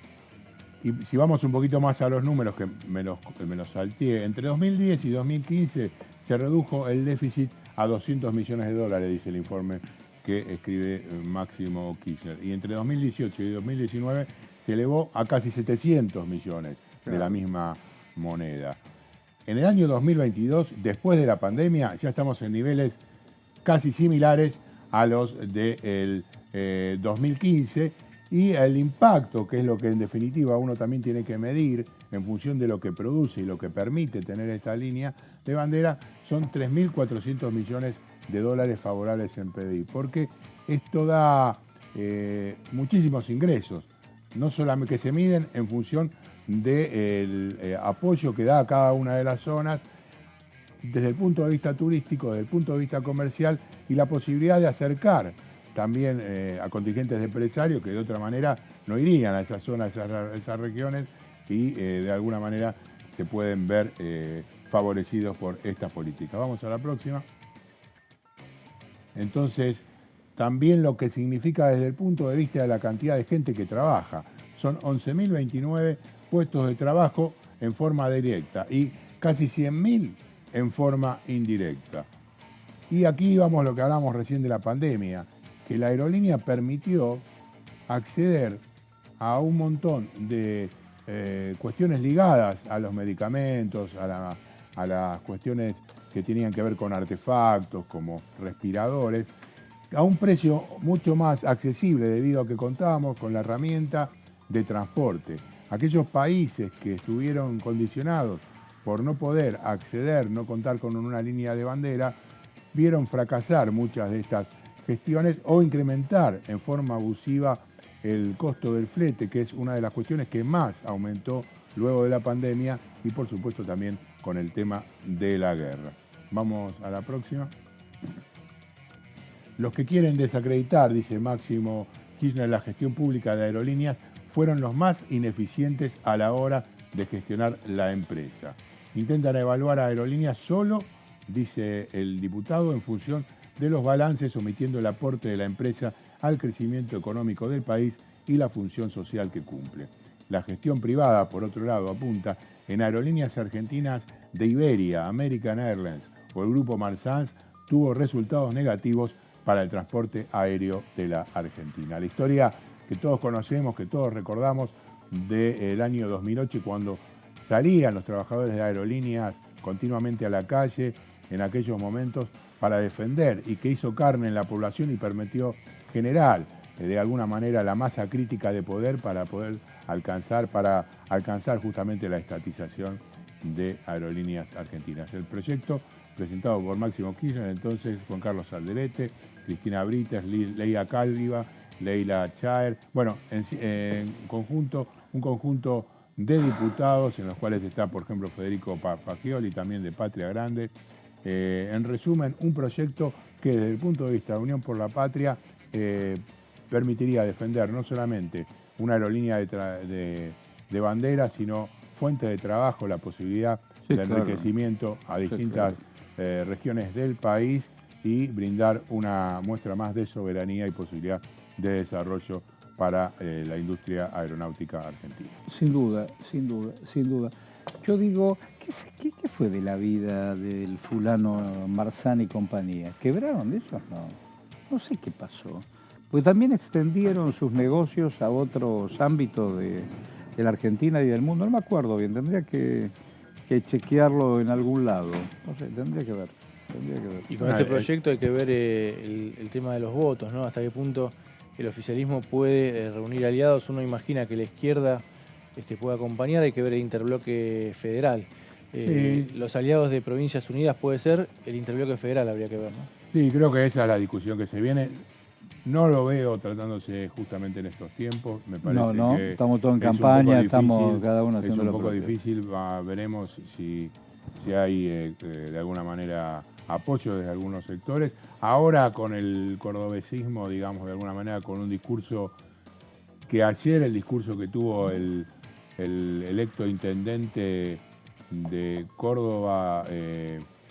Y si vamos un poquito más a los números, que me los salteé, entre 2010 y 2015 se redujo el déficit a 200 millones de dólares, dice el informe que escribe Máximo Kirchner. Y entre 2018 y 2019 se elevó a casi 700 millones de la misma moneda. En el año 2022, después de la pandemia, ya estamos en niveles casi similares a los del 2015, y el impacto, que es lo que en definitiva uno también tiene que medir en función de lo que produce y lo que permite tener esta línea de bandera, son 3.400 millones de dólares favorables en PBI, porque esto da muchísimos ingresos, no solamente que se miden en función del apoyo que da a cada una de las zonas, desde el punto de vista turístico, desde el punto de vista comercial, y la posibilidad de acercar también a contingentes de empresarios que de otra manera no irían a esas zonas, a esas regiones, y de alguna manera se pueden ver favorecidos por esta política. Vamos a la próxima. Entonces, también lo que significa desde el punto de vista de la cantidad de gente que trabaja. Son 11.029 puestos de trabajo en forma directa y casi 100.000 en forma indirecta. Y aquí vamos a lo que hablamos recién de la pandemia, que la aerolínea permitió acceder a un montón de cuestiones ligadas a los medicamentos, a las cuestiones que tenían que ver con artefactos como respiradores, a un precio mucho más accesible debido a que contábamos con la herramienta de transporte. Aquellos países que estuvieron condicionados por no poder acceder, no contar con una línea de bandera, vieron fracasar muchas de estas gestiones o incrementar en forma abusiva el costo del flete, que es una de las cuestiones que más aumentó luego de la pandemia y por supuesto también con el tema de la guerra. Vamos a la próxima. Los que quieren desacreditar, dice Máximo Kirchner, la gestión pública de aerolíneas fueron los más ineficientes a la hora de gestionar la empresa. Intentan evaluar a aerolíneas solo, dice el diputado, en función de los balances, omitiendo el aporte de la empresa al crecimiento económico del país y la función social que cumple. La gestión privada, por otro lado, apunta en aerolíneas argentinas de Iberia, American Airlines o el grupo Marsans, tuvo resultados negativos para el transporte aéreo de la Argentina. La historia que todos conocemos, que todos recordamos del año 2008, cuando salían los trabajadores de aerolíneas continuamente a la calle en aquellos momentos para defender, y que hizo carne en la población y permitió generar de alguna manera la masa crítica de poder para poder alcanzar justamente la estatización de aerolíneas argentinas. El proyecto presentado por Máximo Kirchner, entonces Juan Carlos Alderete, Cristina Brites, Leila Calviva, Leila Chaer, bueno, en conjunto, un conjunto de diputados en los cuales está, por ejemplo, Federico Fagioli, también de Patria Grande. En resumen, un proyecto que desde el punto de vista de Unión por la Patria permitiría defender no solamente una aerolínea de bandera, sino fuente de trabajo, la posibilidad de enriquecimiento a distintas regiones del país y brindar una muestra más de soberanía y posibilidad de desarrollo para la industria aeronáutica argentina. Sin duda, sin duda, sin duda. Yo digo, ¿qué fue de la vida del fulano Marzán y compañía? ¿Quebraron ellos? No sé qué pasó. Pues también extendieron sus negocios a otros ámbitos de la Argentina y del mundo. No me acuerdo bien, tendría que chequearlo en algún lado. No sé, tendría que ver. Y con este proyecto hay que ver el tema de los votos, ¿no? Hasta qué punto el oficialismo puede reunir aliados. Uno imagina que la izquierda puede acompañar, hay que ver el interbloque federal. Sí. Los aliados de Provincias Unidas puede ser, el interbloque federal habría que ver, ¿no? Sí, creo que esa es la discusión que se viene. No lo veo tratándose justamente en estos tiempos. Me parece que estamos todos en campaña, estamos cada uno haciendo lo propio. Es un poco difícil, veremos si hay de alguna manera apoyo desde algunos sectores. Ahora con el cordobesismo, digamos, de alguna manera, con un discurso que ayer el discurso que tuvo el electo intendente de Córdoba,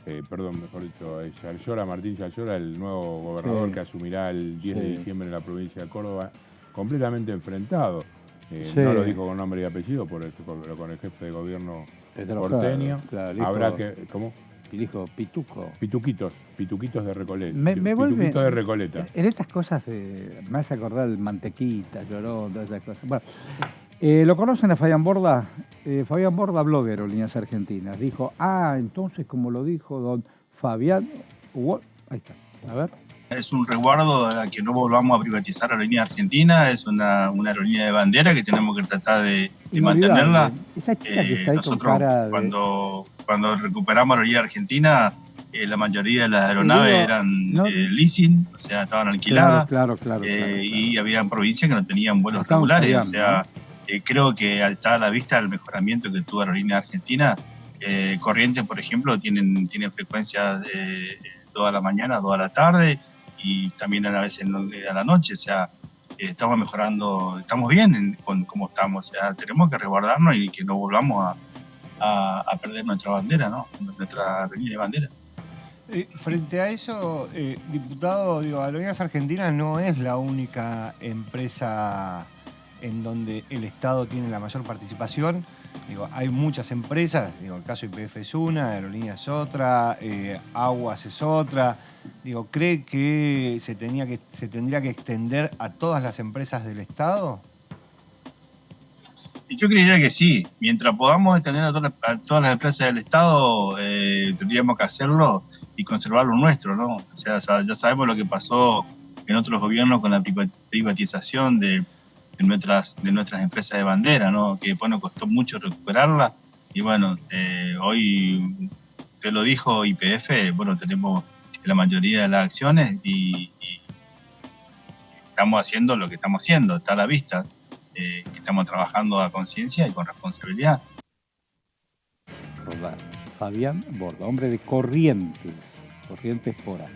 mejor dicho, Yallola, Martín Yallola, el nuevo gobernador que asumirá el 10 de diciembre en la provincia de Córdoba, completamente enfrentado. No lo dijo con nombre y apellido, pero con el jefe de gobierno porteño. Claro, habrá que... ¿Cómo? Y dijo pituco. Pituquitos de Recoleta. Me vuelve, de Recoleta. En estas cosas me hace acordar el Mantequita, Llorón, todas esas cosas. Bueno, ¿lo conocen a Fabián Borda? Fabián Borda, blogger, Líneas Argentinas. Dijo, entonces como lo dijo don Fabián... Ahí está, a ver. Es un resguardo a que no volvamos a privatizar Aerolíneas Argentinas, es una aerolínea de bandera que tenemos que tratar de mantenerla. Esa chica que está ahí nosotros con cara de... cuando recuperamos Aerolíneas Argentina, la mayoría de las aeronaves eran leasing, o sea, estaban alquiladas. Claro. Y había provincias que no tenían vuelos regulares, o sea, creo que está a la vista el mejoramiento que tuvo Aerolíneas Argentina. Corrientes, por ejemplo, tienen frecuencias de toda la mañana, toda la tarde, y también a veces a la noche, o sea, estamos mejorando, estamos bien con cómo estamos, o sea, tenemos que resguardarnos y que no volvamos a perder nuestra bandera, ¿no? Nuestra línea de bandera. Frente a eso, diputado, Aerolíneas Argentinas no es la única empresa en donde el Estado tiene la mayor participación. Hay muchas empresas, el caso YPF es una, Aerolíneas es otra, Aguas es otra. ¿Cree que se tendría que extender a todas las empresas del Estado? Y yo creería que sí. Mientras podamos extender a todas las empresas del Estado, tendríamos que hacerlo y conservar lo nuestro, ¿no? O sea, ya sabemos lo que pasó en otros gobiernos con la privatización de nuestras empresas de bandera, ¿no? Que después nos costó mucho recuperarla. Y bueno, hoy, usted lo dijo, YPF, bueno, tenemos la mayoría de las acciones y estamos haciendo lo que estamos haciendo, está a la vista, que estamos trabajando a conciencia y con responsabilidad. Fabián Borda, hombre de Corrientes por ahí.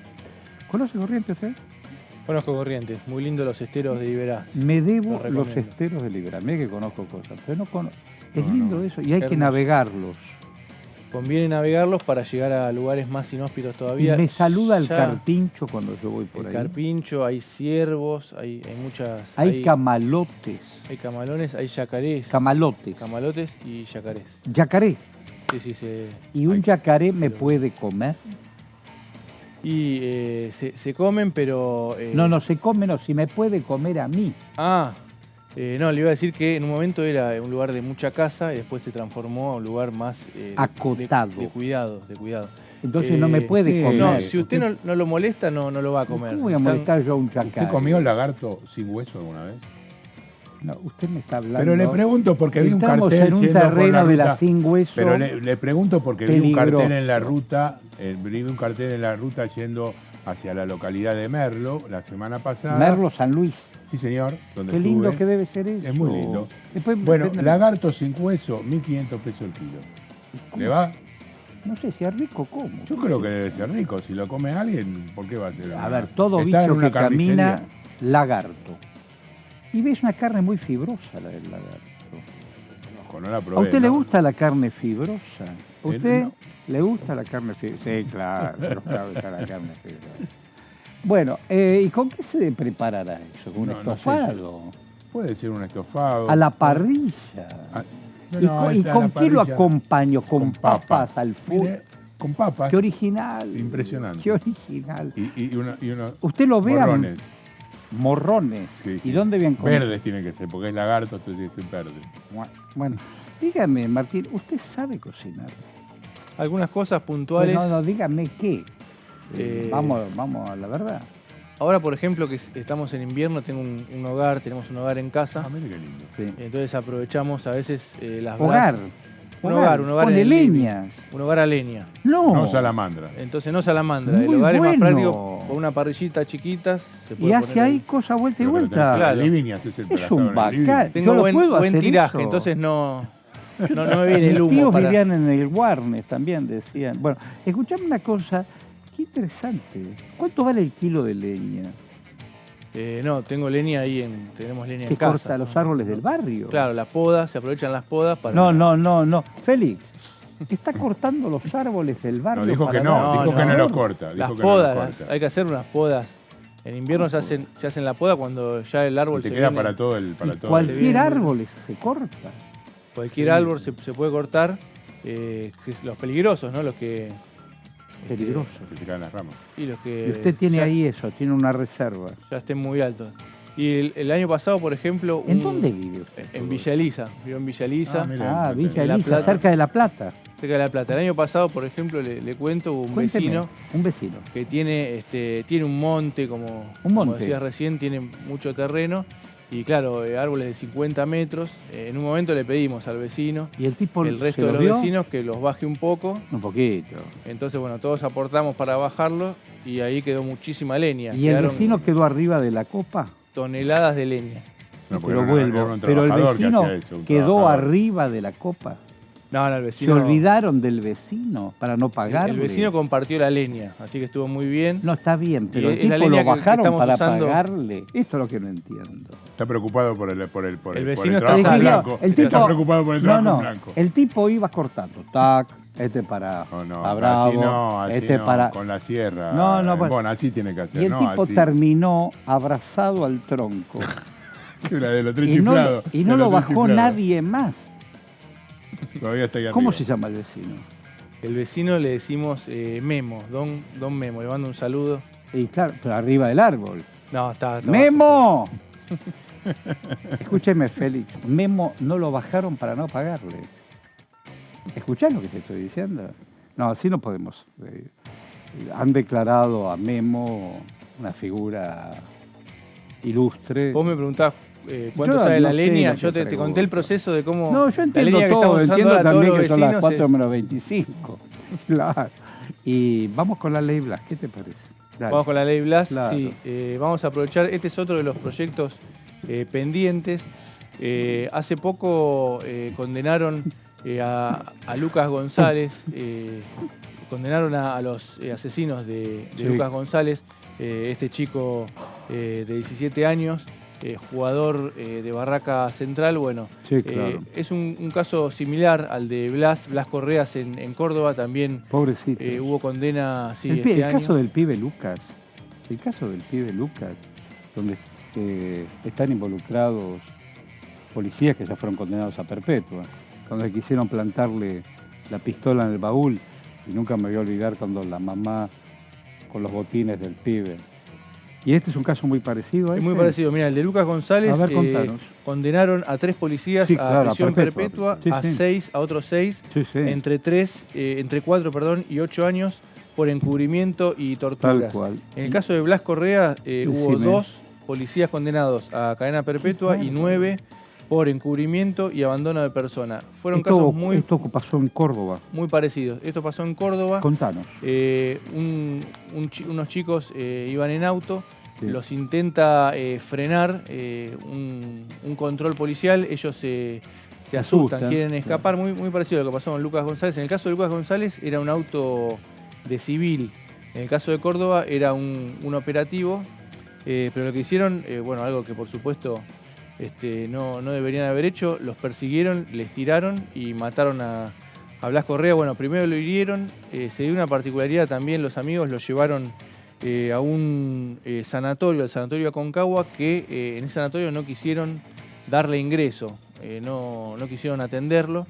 ¿Conoce Corrientes usted? Conozco Corrientes, muy lindo los esteros de Iberá. Me debo los esteros de Iberá, mira que conozco cosas, pero es lindo eso y hay que navegarlos. Conviene navegarlos para llegar a lugares más inhóspitos todavía. Y me saluda el carpincho cuando yo voy por ahí. El carpincho, hay ciervos, hay muchas... Hay camalotes. Hay camalones, hay yacarés. Camalotes y yacarés. ¿Yacaré? Sí. ¿Y un yacaré me puede comer? Y se comen, pero... No, se comen, si me puede comer a mí. No, le iba a decir que en un momento era un lugar de mucha caza y después se transformó a un lugar más... acotado. De cuidado. Entonces no me puede comer. No, si usted no lo molesta, no lo va a comer. ¿Cómo voy a molestar yo a un yacaré? ¿Usted comió lagarto sin hueso alguna vez? No, usted me está hablando... Pero le pregunto porque vi un cartel... Estamos en un terreno de la sin hueso. Pero le pregunto porque vi un cartel en la ruta, yendo hacia la localidad de Merlo la semana pasada. Merlo, San Luis. Sí, señor. Qué lindo que debe ser eso. Es muy lindo. Bueno, lagarto sin hueso, 1.500 pesos el kilo. ¿Le va? No sé si es rico, ¿cómo? Yo creo que debe ser rico. Si lo come alguien, ¿por qué va a ser? A ver, todo bicho que camina, lagarto. Y ves una carne muy fibrosa la del lagarto. No la probé, ¿A usted le gusta la carne fibrosa? ¿A usted le gusta la carne fibrosa? Sí, claro, pero claro, está la carne fibrosa. Bueno, ¿y con qué se preparará eso? ¿Con un estofado? No sé, puede ser un estofado. A la parrilla. ¿Y con qué lo acompaño? ¿Con papas al fuego? Con papas. Qué original. Impresionante. Qué original. Y unos usted lo ve morrones. Morrones. Sí. ¿Y dónde bien comer? Verdes tiene que ser, porque es lagarto, entonces tiene que ser verde. Bueno, dígame, Martín, ¿usted sabe cocinar? Algunas cosas puntuales. No, dígame qué. Vamos a la verdad. Ahora, por ejemplo, que estamos en invierno, tenemos un hogar en casa. Mire qué lindo. Sí. Entonces aprovechamos a veces las brasas. Un hogar con leña. Un hogar a leña. No salamandra. Entonces no salamandra. Muy el hogar bueno. es más práctico con una parrita chiquita. Y hace ahí cosas vuelta y vuelta. Claro. Es un bacán. Tengo buen tiraje, entonces no me viene el humo. Mis tíos vivían en el Warnes también, decían. Bueno, escuchame una cosa Qué interesante. ¿Cuánto vale el kilo de leña? No, tengo leña ahí, tenemos leña en ¿Que casa. corta los árboles del barrio? Claro, las podas, se aprovechan las podas para... No. Félix, está cortando los árboles del barrio. No, dijo para que no, dar- dijo que no los corta. Las dijo que podas, no los corta. hay que hacer unas podas. En invierno se hacen la poda cuando ya el árbol Te se queda viene. para todo el... Para todo Cualquier árbol se corta. Cualquier árbol se puede cortar. Los peligrosos, ¿no? Los que... Peligroso. Que se caen las ramas. Y los que... Y usted tiene ya, ahí eso, tiene una reserva. ya estén muy altos. Y el año pasado, por ejemplo... ¿En dónde vive usted? En Villa Elisa. Vivo en Villa Elisa. Villa en La Elisa, Plata. cerca de La Plata. Cerca de La Plata. El año pasado, por ejemplo, le cuento, hubo un Cuénteme, vecino un vecino que tiene un monte, como monte. decías recién, tiene mucho terreno. Y claro, árboles de 50 metros. En un momento le pedimos al vecino, ¿Y el tipo el resto se de lo los vio? vecinos, que los baje un poco. Un poquito. Entonces, bueno, todos aportamos para bajarlo y ahí quedó muchísima leña. ¿Y el Quedaron vecino quedó arriba de la copa? toneladas de leña. No, porque Pero era vuelvo. un Pero el trabajador que vecino hacía eso, un quedó trabajador. arriba de la copa. No, el Se vecino... olvidaron del vecino para no pagarle. El vecino compartió la leña, así que estuvo muy bien. No, está bien, pero Y el es la tipo leña lo que bajaron estamos para usando. pagarle. Esto es lo que no entiendo. Está preocupado por el vecino trabajo está en salado. blanco. El tipo, Está preocupado por el trabajo no, en blanco. el tipo iba cortando. Tac, para Bravo, así no, así no, para... con la sierra. No, bueno, así tiene que hacer. Y el no, tipo así. terminó abrazado al tronco. La de los tres y no, chiflados. y no de lo los tres bajó chiflados. nadie más. Todavía está ahí ¿Cómo arriba. se llama el vecino? El vecino le decimos Memo, don Memo, le mando un saludo. Y claro, pero arriba del árbol. No, está ¡Memo! Escúcheme, Félix. Memo no lo bajaron para no pagarle. ¿Escuchás lo que te estoy diciendo? No, así no podemos. Han declarado a Memo una figura ilustre. Vos me preguntás cuánto Yo sale no la sé, leña, no yo te pregunto. conté el proceso de cómo... No, yo la entiendo leña que todo, estamos usando entiendo ahora todos también los que son las vecinos 4 es- menos 25. Claro. Y vamos con la ley Blas, ¿qué te parece? Dale. Vamos con la ley Blas, Claro. sí. Vamos a aprovechar, este es otro de los proyectos pendientes. Hace poco condenaron a Lucas González, condenaron a los asesinos de Sí. Lucas González, este chico de 17 años, jugador de Barraca Central. Bueno, Sí, claro. es un caso similar al de Blas Correas en Córdoba, también Pobrecito. hubo condena sí, el este año. caso del pibe Lucas. El caso del pibe Lucas, donde están involucrados policías que ya fueron condenados a perpetua, donde quisieron plantarle la pistola en el baúl, y nunca me voy a olvidar cuando la mamá con los botines del pibe. Y este es un caso muy parecido a Es muy ese. parecido. Mira, el de Lucas González, A ver, contanos. condenaron a 3 policías Sí, a claro, a prisión perpetua. perpetua, Sí, sí. a otros 6, Sí, sí. entre 4 y 8 años por encubrimiento y torturas. Tal cual. En el caso de Blas Correa hubo Decime. 2 policías condenados a cadena perpetua y 9 por encubrimiento y abandono de persona. Fueron casos muy Esto pasó en Córdoba. parecidos. Esto pasó en Córdoba. Contanos. Unos chicos iban en auto, Sí. los intenta frenar un control policial, ellos se asustan, asustan, quieren escapar, muy parecido a lo que pasó con Lucas González. En el caso de Lucas González era un auto de civil, en el caso de Córdoba era un operativo, pero lo que hicieron, bueno, algo que por supuesto no deberían haber hecho, los persiguieron, les tiraron y mataron a Blas Correa. Bueno, primero lo hirieron, se dio una particularidad también, los amigos lo llevaron a un sanatorio, al sanatorio Aconcagua, que en ese sanatorio no quisieron darle ingreso, no quisieron atenderlo.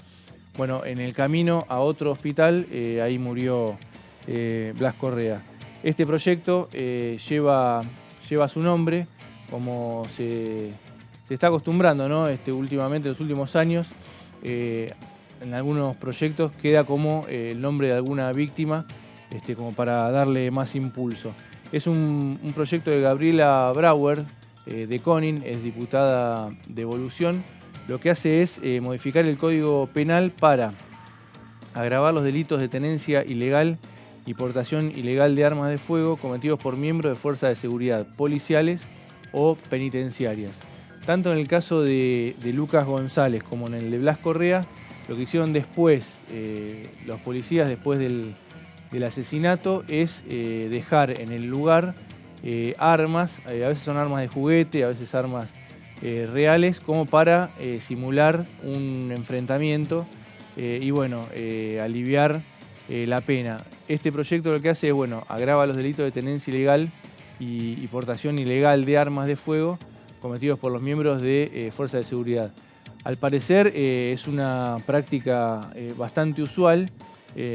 Bueno, en el camino a otro hospital, ahí murió Blas Correa. Este proyecto lleva su nombre, como se está acostumbrando, ¿no? Últimamente, en los últimos años, en algunos proyectos queda como el nombre de alguna víctima, como para darle más impulso. Es un proyecto de Gabriela Brauer, de Conin, es diputada de Evolución. Lo que hace es modificar el Código Penal para agravar los delitos de tenencia ilegal y portación ilegal de armas de fuego cometidos por miembros de fuerzas de seguridad policiales o penitenciarias. Tanto en el caso de Lucas González como en el de Blas Correa, lo que hicieron después, los policías después del del asesinato es dejar en el lugar armas, a veces son armas de juguete, a veces armas reales, como para simular un enfrentamiento y bueno, aliviar la pena. Este proyecto lo que hace es, bueno, agrava los delitos de tenencia ilegal y portación ilegal de armas de fuego cometidos por los miembros de fuerzas de seguridad. Al parecer es una práctica bastante usual,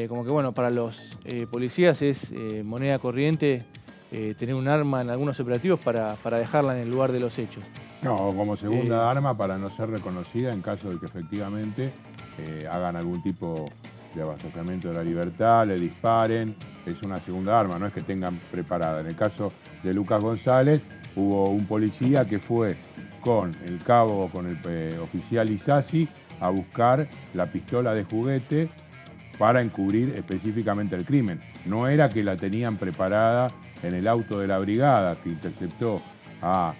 como que bueno, para los policías es moneda corriente tener un arma en algunos operativos para dejarla en el lugar de los hechos. No, como segunda arma para no ser reconocida en caso de que efectivamente hagan algún tipo de avasallamiento de la libertad, le disparen, es una segunda arma, no es que tengan preparada. En el caso de Lucas González hubo un policía que fue con el cabo, con el oficial Isasi a buscar la pistola de juguete para encubrir específicamente el crimen. No era que la tenían preparada en el auto de la brigada que interceptó a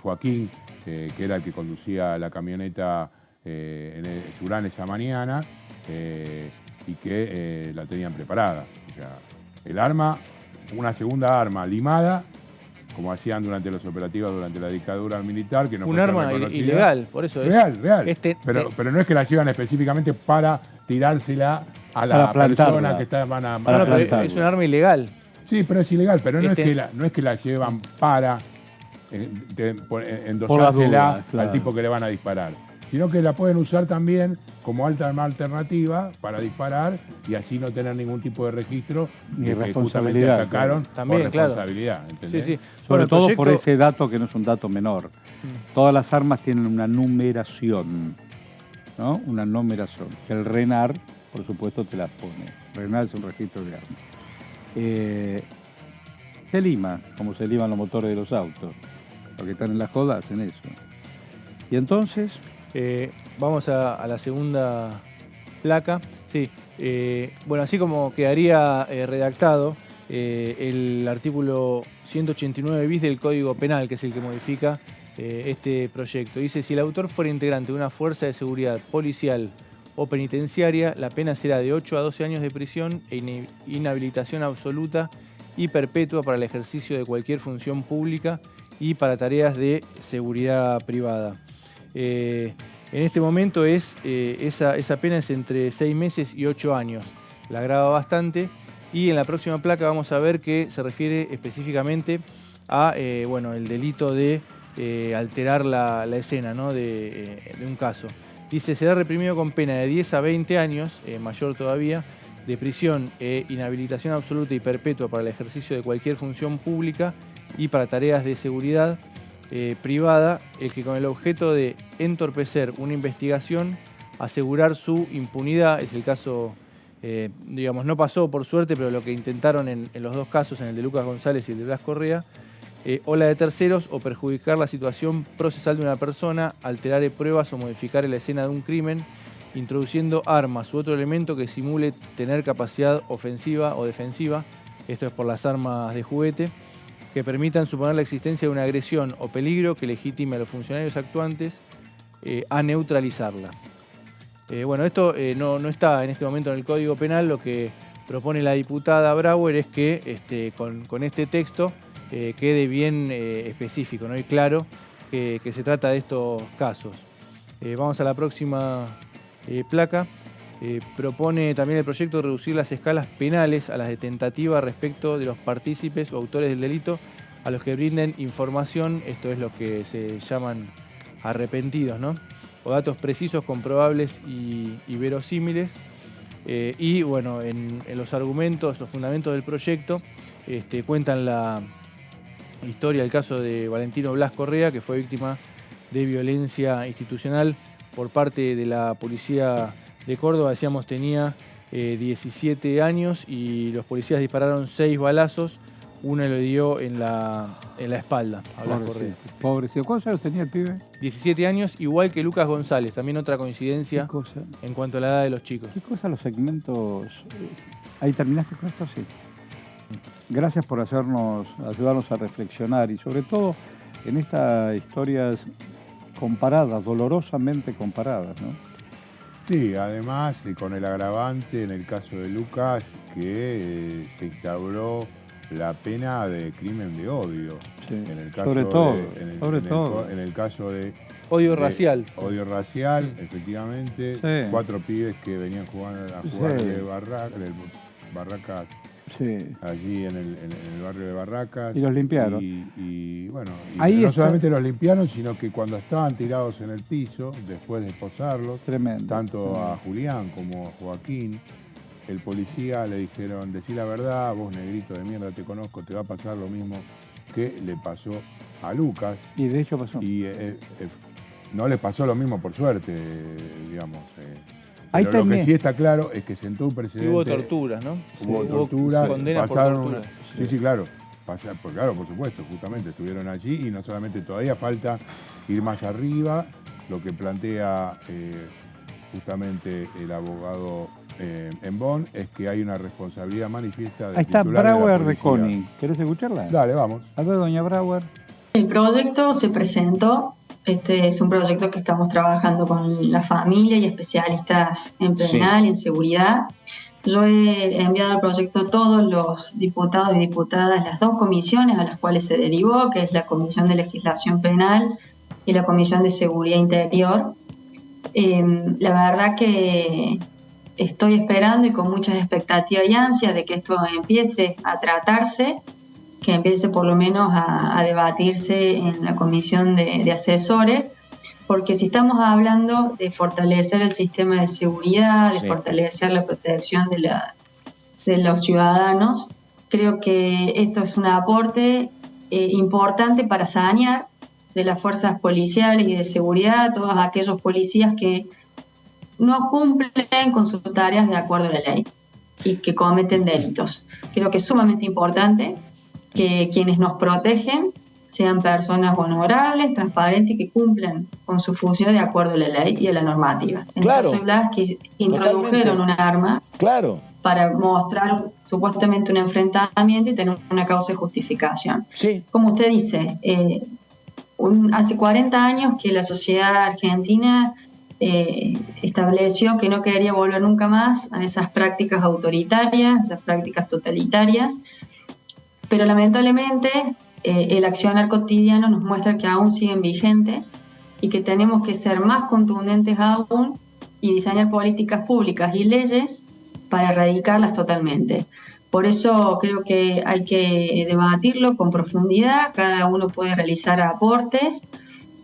Joaquín, que era el que conducía la camioneta en el Surán esa mañana, y que la tenían preparada. O sea, el arma, una segunda arma limada, como hacían durante los operativos durante la dictadura militar, que no un arma ilegal, por eso es. Real. Pero no es que la llevan específicamente para tirársela a la persona que van a plantar. Es un arma ilegal. Sí, pero es ilegal, pero no es que la llevan para endosársela al tipo que le van a disparar, sino que la pueden usar también como arma alternativa para disparar y así no tener ningún tipo de registro ni responsabilidad. Atacaron también, por responsabilidad, ¿entendés? Sí. Sobre todo por ese dato que no es un dato menor. Todas las armas tienen una numeración, ¿no? Una numeración. El RENAR, por supuesto, te la pone. RENAR es un registro de armas. Se lima, como se liman los motores de los autos. Los que están en la joda hacen eso. Y entonces... vamos a la segunda placa. Sí, bueno, así como quedaría redactado el artículo 189 bis del Código Penal, que es el que modifica este proyecto. Dice, si el autor fuera integrante de una fuerza de seguridad policial o penitenciaria, la pena será de 8 a 12 años de prisión e inhabilitación absoluta y perpetua para el ejercicio de cualquier función pública y para tareas de seguridad privada. En este momento esa pena es entre 6 meses y 8 años. La agrava bastante y en la próxima placa vamos a ver que se refiere específicamente a el delito de alterar la escena, ¿no? de un caso. Dice, será reprimido con pena de 10 a 20 años, mayor todavía, de prisión e inhabilitación absoluta y perpetua para el ejercicio de cualquier función pública y para tareas de seguridad privada, el que con el objeto de entorpecer una investigación, asegurar su impunidad, es el caso, no pasó por suerte, pero lo que intentaron en los dos casos, en el de Lucas González y el de Blas Correa, o la de terceros, o perjudicar la situación procesal de una persona, alterar pruebas o modificar la escena de un crimen, introduciendo armas u otro elemento que simule tener capacidad ofensiva o defensiva, esto es por las armas de juguete, que permitan suponer la existencia de una agresión o peligro que legitime a los funcionarios actuantes a neutralizarla. Esto no está en este momento en el Código Penal. Lo que propone la diputada Brauer es que con este texto quede bien específico, ¿no? Y claro que se trata de estos casos. Vamos a la próxima placa. Propone también el proyecto reducir las escalas penales a las de tentativa respecto de los partícipes o autores del delito a los que brinden información, esto es lo que se llaman arrepentidos, ¿no? O datos precisos, comprobables y verosímiles. En los argumentos, los fundamentos del proyecto, cuentan la historia, el caso de Valentino Blas Correa, que fue víctima de violencia institucional por parte de la policía de Córdoba. Decíamos, tenía 17 años y los policías dispararon 6 balazos. Uno le dio en la espalda a Blas Correa. Pobrecito. ¿Cuántos años tenía el pibe? 17 años, igual que Lucas González. También otra coincidencia en cuanto a la edad de los chicos. ¿Qué cosa los segmentos? ¿Ahí terminaste con esto? Sí. Gracias por ayudarnos a reflexionar y sobre todo en estas historias comparadas, dolorosamente comparadas, ¿no? Sí, además, y con el agravante en el caso de Lucas, que se instauró la pena de crimen de odio. Sí. En el caso sobre en el caso de odio racial. Odio racial, efectivamente. Sí. 4 pibes que venían a jugar de Barracas. Sí. Allí en el barrio de Barracas. Y los limpiaron. Y bueno, Ahí solamente los limpiaron, sino que cuando estaban tirados en el piso, después de esposarlos, tanto a Julián como a Joaquín, el policía le dijeron, decí la verdad, vos negrito de mierda, te conozco, te va a pasar lo mismo que le pasó a Lucas. Y de hecho pasó. Y no le pasó lo mismo, por suerte, digamos. Ahí Pero lo que sí está claro es que sentó un precedente. Y hubo torturas, ¿no? Hubo tortura, condenas pasaron por tortura. Sí, claro. Claro, por supuesto, justamente estuvieron allí y no solamente todavía falta ir más arriba, lo que plantea justamente el abogado Embón es que hay una responsabilidad manifiesta del Ahí está titular de la Brauer de policía. Coni. ¿Querés escucharla? Dale, vamos. A ver, doña Brauer. El proyecto se presentó, este es un proyecto que estamos trabajando con la familia y especialistas en penal y en seguridad. Yo he enviado el proyecto a todos los diputados y diputadas, las 2 comisiones a las cuales se derivó, que es la Comisión de Legislación Penal y la Comisión de Seguridad Interior. La verdad que estoy esperando y con muchas expectativas y ansias de que esto empiece a tratarse, que empiece por lo menos a debatirse en la comisión de asesores, porque si estamos hablando de fortalecer el sistema de seguridad, de fortalecer la protección de los ciudadanos, creo que esto es un aporte importante para sanear de las fuerzas policiales y de seguridad a todos aquellos policías que no cumplen con sus tareas de acuerdo a la ley y que cometen delitos. Creo que es sumamente importante que quienes nos protegen sean personas honorables, transparentes y que cumplan con su función de acuerdo a la ley y a la normativa. En el caso de Blas, que introdujeron un arma para mostrar supuestamente un enfrentamiento y tener una causa de justificación. Como usted dice, hace 40 años que la sociedad argentina estableció que no quería volver nunca más a esas prácticas autoritarias, esas prácticas totalitarias, pero lamentablemente el accionar cotidiano nos muestra que aún siguen vigentes y que tenemos que ser más contundentes aún y diseñar políticas públicas y leyes para erradicarlas totalmente. Por eso creo que hay que debatirlo con profundidad, cada uno puede realizar aportes,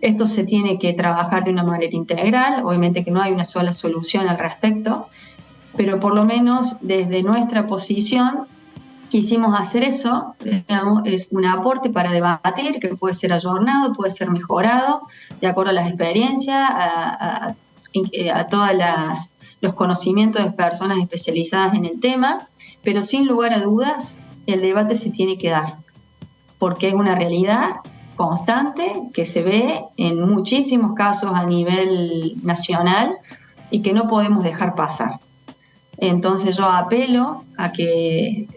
esto se tiene que trabajar de una manera integral, obviamente que no hay una sola solución al respecto, pero por lo menos desde nuestra posición quisimos hacer eso, digamos, es un aporte para debatir, que puede ser ayornado, puede ser mejorado, de acuerdo a las experiencias, a todos los conocimientos de personas especializadas en el tema, pero sin lugar a dudas, el debate se tiene que dar, porque es una realidad constante que se ve en muchísimos casos a nivel nacional y que no podemos dejar pasar. Entonces yo apelo a que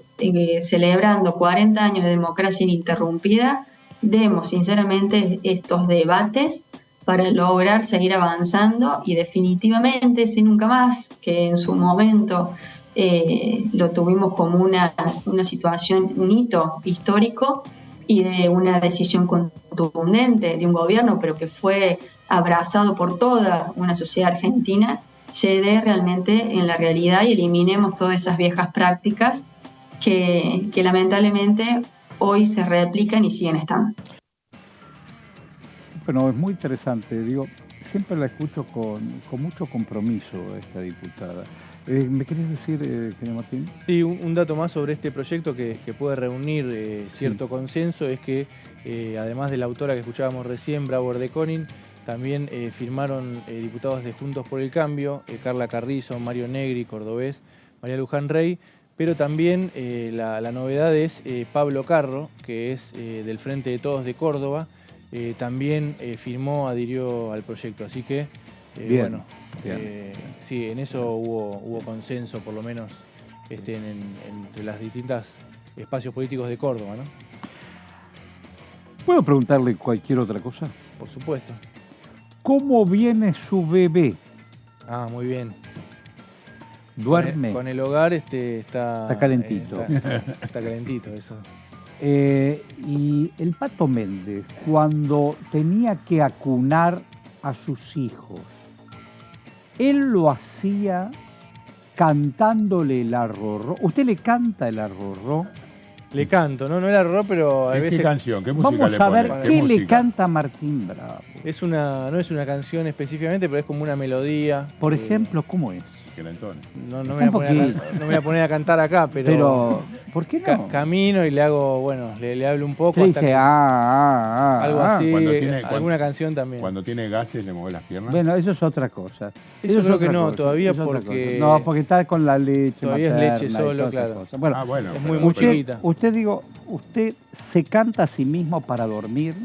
celebrando 40 años de democracia ininterrumpida, demos sinceramente estos debates para lograr seguir avanzando y definitivamente, sin nunca más, que en su momento lo tuvimos como una situación, un hito histórico y de una decisión contundente de un gobierno, pero que fue abrazado por toda una sociedad argentina, se dé realmente en la realidad y eliminemos todas esas viejas prácticas que lamentablemente hoy se replican y siguen estando. Bueno, es muy interesante. Digo, siempre la escucho con mucho compromiso a esta diputada. ¿Me querés decir, señor Martín? Sí, un dato más sobre este proyecto que puede reunir cierto consenso es que, además de la autora que escuchábamos recién, Brauer de Coni, también firmaron diputados de Juntos por el Cambio, Carla Carrizo, Mario Negri, Cordobés, María Luján Rey, pero también la novedad es Pablo Carro, que es del Frente de Todos de Córdoba, también adhirió al proyecto, así que bueno, sí, en eso hubo consenso, por lo menos entre las distintas espacios políticos de Córdoba, ¿no? ¿Puedo preguntarle cualquier otra cosa? Por supuesto. ¿Cómo viene su bebé? Ah, muy bien. duerme. Con el hogar está calentito. Está calentito, eso. Y el Pato Méndez, cuando tenía que acunar a sus hijos, él lo hacía cantándole el arrorró. ¿Usted le canta el arrorró? Le canto, no el arrorró, pero a veces... ¿Qué canción? ¿Qué música Vamos le a ver pone? qué música? le canta Martín Bravo. No es una canción específicamente, pero es como una melodía. Por ejemplo, ¿cómo es? No me voy a poner a cantar acá, pero ¿por qué no? Camino y le hago, bueno, le hablo un poco. Le hasta dice, que- algo así, Cuando alguna canción también. Cuando tiene gases le mueve las piernas. Bueno, eso es otra cosa. Eso es creo otra que no, cosa, todavía es otra porque- cosa. No, porque está con la leche Todavía es materna leche y solo, todas esas claro. cosas. Bueno, Es muy chiquita. usted se canta a sí mismo para dormir.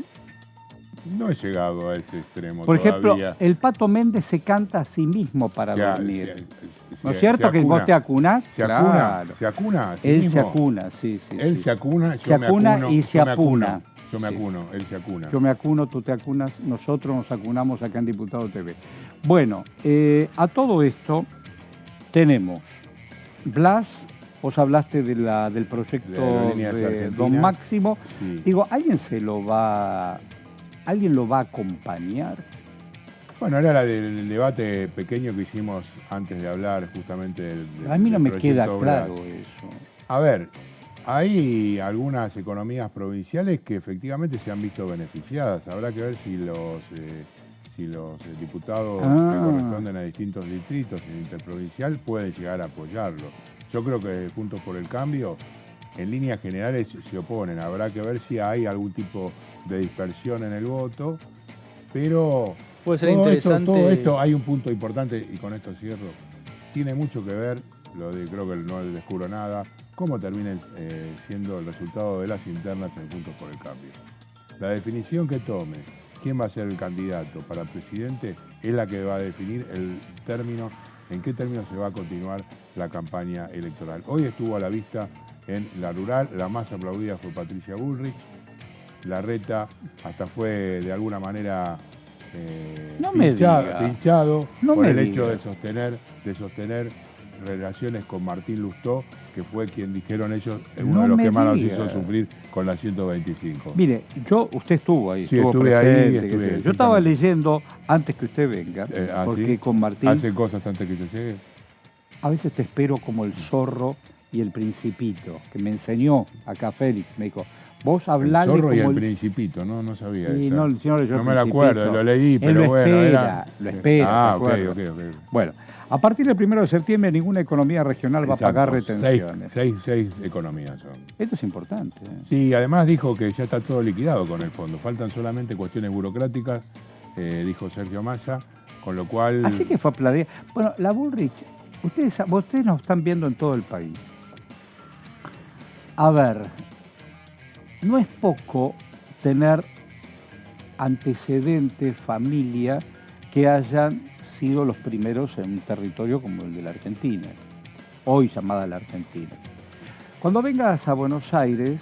No he llegado a ese extremo Por ejemplo, todavía. el Pato Méndez se canta a sí mismo para Se a- dormir. se- ¿No es se- cierto se que acuna. vos te acunás? Se acuna, Claro. se acuna a sí Él mismo. se acuna, sí. Él sí. se acuna, Se yo me acuna acuno, y se yo me apuna. acuno, Yo me acuno, él se acuna. Yo me acuno, tú te acunas, nosotros nos acunamos acá en Diputado TV. Bueno, a todo esto tenemos Blas, vos hablaste del proyecto De Aerolíneas de Argentinas. Don Máximo. Sí. Digo, ¿alguien lo va a acompañar? Bueno, era el debate pequeño que hicimos antes de hablar justamente del A mí no del me queda proyecto claro Blas. eso. A ver, hay algunas economías provinciales que efectivamente se han visto beneficiadas. Habrá que ver si los diputados que corresponden a distintos distritos en interprovincial pueden llegar a apoyarlo. Yo creo que Juntos por el Cambio, en líneas generales, se oponen. Habrá que ver si hay algún tipo de dispersión en el voto, pero Puede ser todo interesante. todo esto, hay un punto importante, y con esto cierro, tiene mucho que ver, creo que no descubro nada, cómo termine siendo el resultado de las internas en Juntos por el Cambio. La definición que tome, quién va a ser el candidato para presidente, es la que va a definir en qué términos se va a continuar la campaña electoral. Hoy estuvo a la vista en la rural, la más aplaudida fue Patricia Bullrich, Larreta hasta fue de alguna manera pinchado No por me el hecho diga. de sostener relaciones con Martín Lustó, que fue quien dijeron ellos, uno No de los me que más nos diga. hizo sufrir con la 125. Mire, usted estuvo ahí, Sí, estuvo estuve ahí, presente, qué estuve, sé yo. Yo estaba exactamente. leyendo antes que usted venga, porque ¿sí? con Martín ¿Hace cosas antes que yo llegue? a veces te espero como el zorro y el principito, que me enseñó acá Félix, me dijo, vos El hablale zorro como y el principito, no sabía Y esa. no, si no leyó No El me la acuerdo, Principito. lo leí, Él pero lo bueno. espera, lo espera, Ah, ¿se ok. acuerda? Bueno, a partir del 1 de septiembre ninguna economía regional va a pagar retenciones. Seis economías son. Esto es importante. Sí, además dijo que ya está todo liquidado con el fondo. Faltan solamente cuestiones burocráticas, dijo Sergio Massa, con lo cual... Así que fue aplaudida. Bueno, la Bullrich, ustedes nos están viendo en todo el país. A ver, no es poco tener antecedentes, familia, que hayan sido los primeros en un territorio como el de la Argentina, hoy llamada la Argentina. Cuando vengas a Buenos Aires,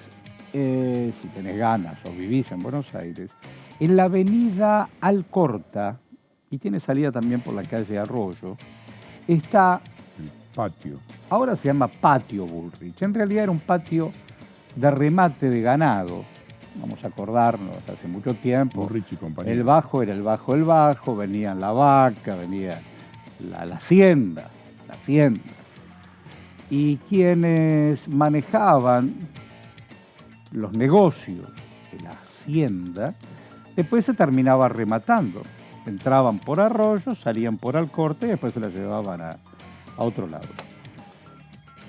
si tenés ganas o vivís en Buenos Aires, en la avenida Alcorta, y tiene salida también por la calle Arroyo, está... patio. Ahora se llama Patio Bullrich. En realidad era un patio de remate de ganado. Vamos a acordarnos, hace mucho tiempo. Bullrich y compañía. El bajo era el bajo, venían la vaca, venía la hacienda. Y quienes manejaban los negocios de la hacienda, después se terminaba rematando. Entraban por Arroyo, salían por Alcorta y después se la llevaban a otro lado.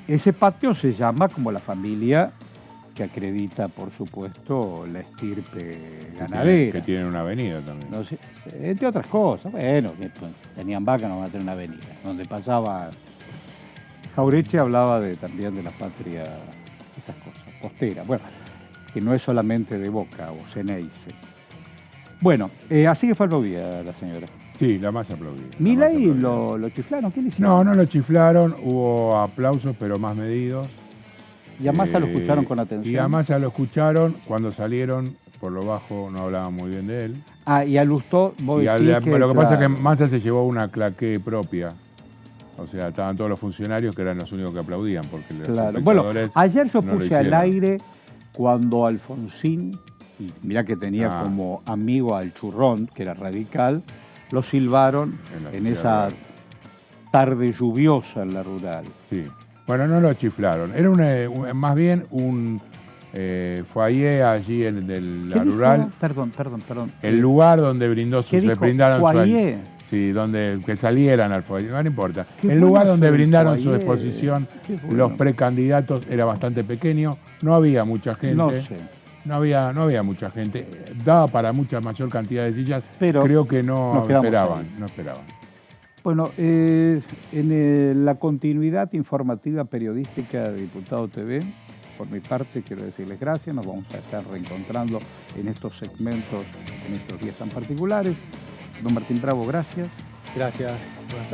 Ese patio se llama como la familia que acredita, por supuesto, la estirpe ganadera. Que tienen una avenida también. No sé, entre otras cosas. Bueno, tenían vaca, no van a tener una avenida. Donde pasaba... Jaureche hablaba también de la patria, esas cosas, costera. Bueno, que no es solamente de Boca o Ceneice. Bueno, así que fue aplaudida la señora. Sí, la más aplaudida. ¿Milei lo chiflaron? ¿Qué le hicieron? No lo chiflaron, hubo aplausos, pero más medidos. ¿Y a Massa lo escucharon con atención? Y a Massa lo escucharon, cuando salieron, por lo bajo no hablaban muy bien de él. Ah, y a Lustó, vos decís Lo que pasa es que claro. Massa se llevó una claqué propia. O sea, estaban todos los funcionarios que eran los únicos que aplaudían. Porque claro. Bueno, ayer yo no puse al aire cuando Alfonsín, y mirá que tenía como amigo al Churrón, que era radical, lo silbaron en esa tarde lluviosa en la rural. Sí. Bueno, no lo chiflaron. Era más bien un foyer allí en la rural. Perdón. El lugar donde brindaron foyer. Sí, donde que salieran al foyer, no importa. El lugar donde brindaron su exposición, los precandidatos, era bastante pequeño, no había mucha gente. No sé. No había mucha gente, daba para mucha mayor cantidad de sillas, pero creo que no esperaban. Bueno, en la continuidad informativa periodística de Diputado TV, por mi parte quiero decirles gracias, nos vamos a estar reencontrando en estos segmentos, en estos días tan particulares. Don Martín Bravo, gracias. Gracias.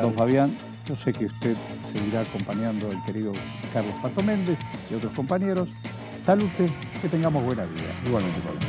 Don Fabián, yo sé que usted seguirá acompañando al querido Carlos Pato Méndez y otros compañeros. Salud, que tengamos buena vida. Igualmente, Pablo.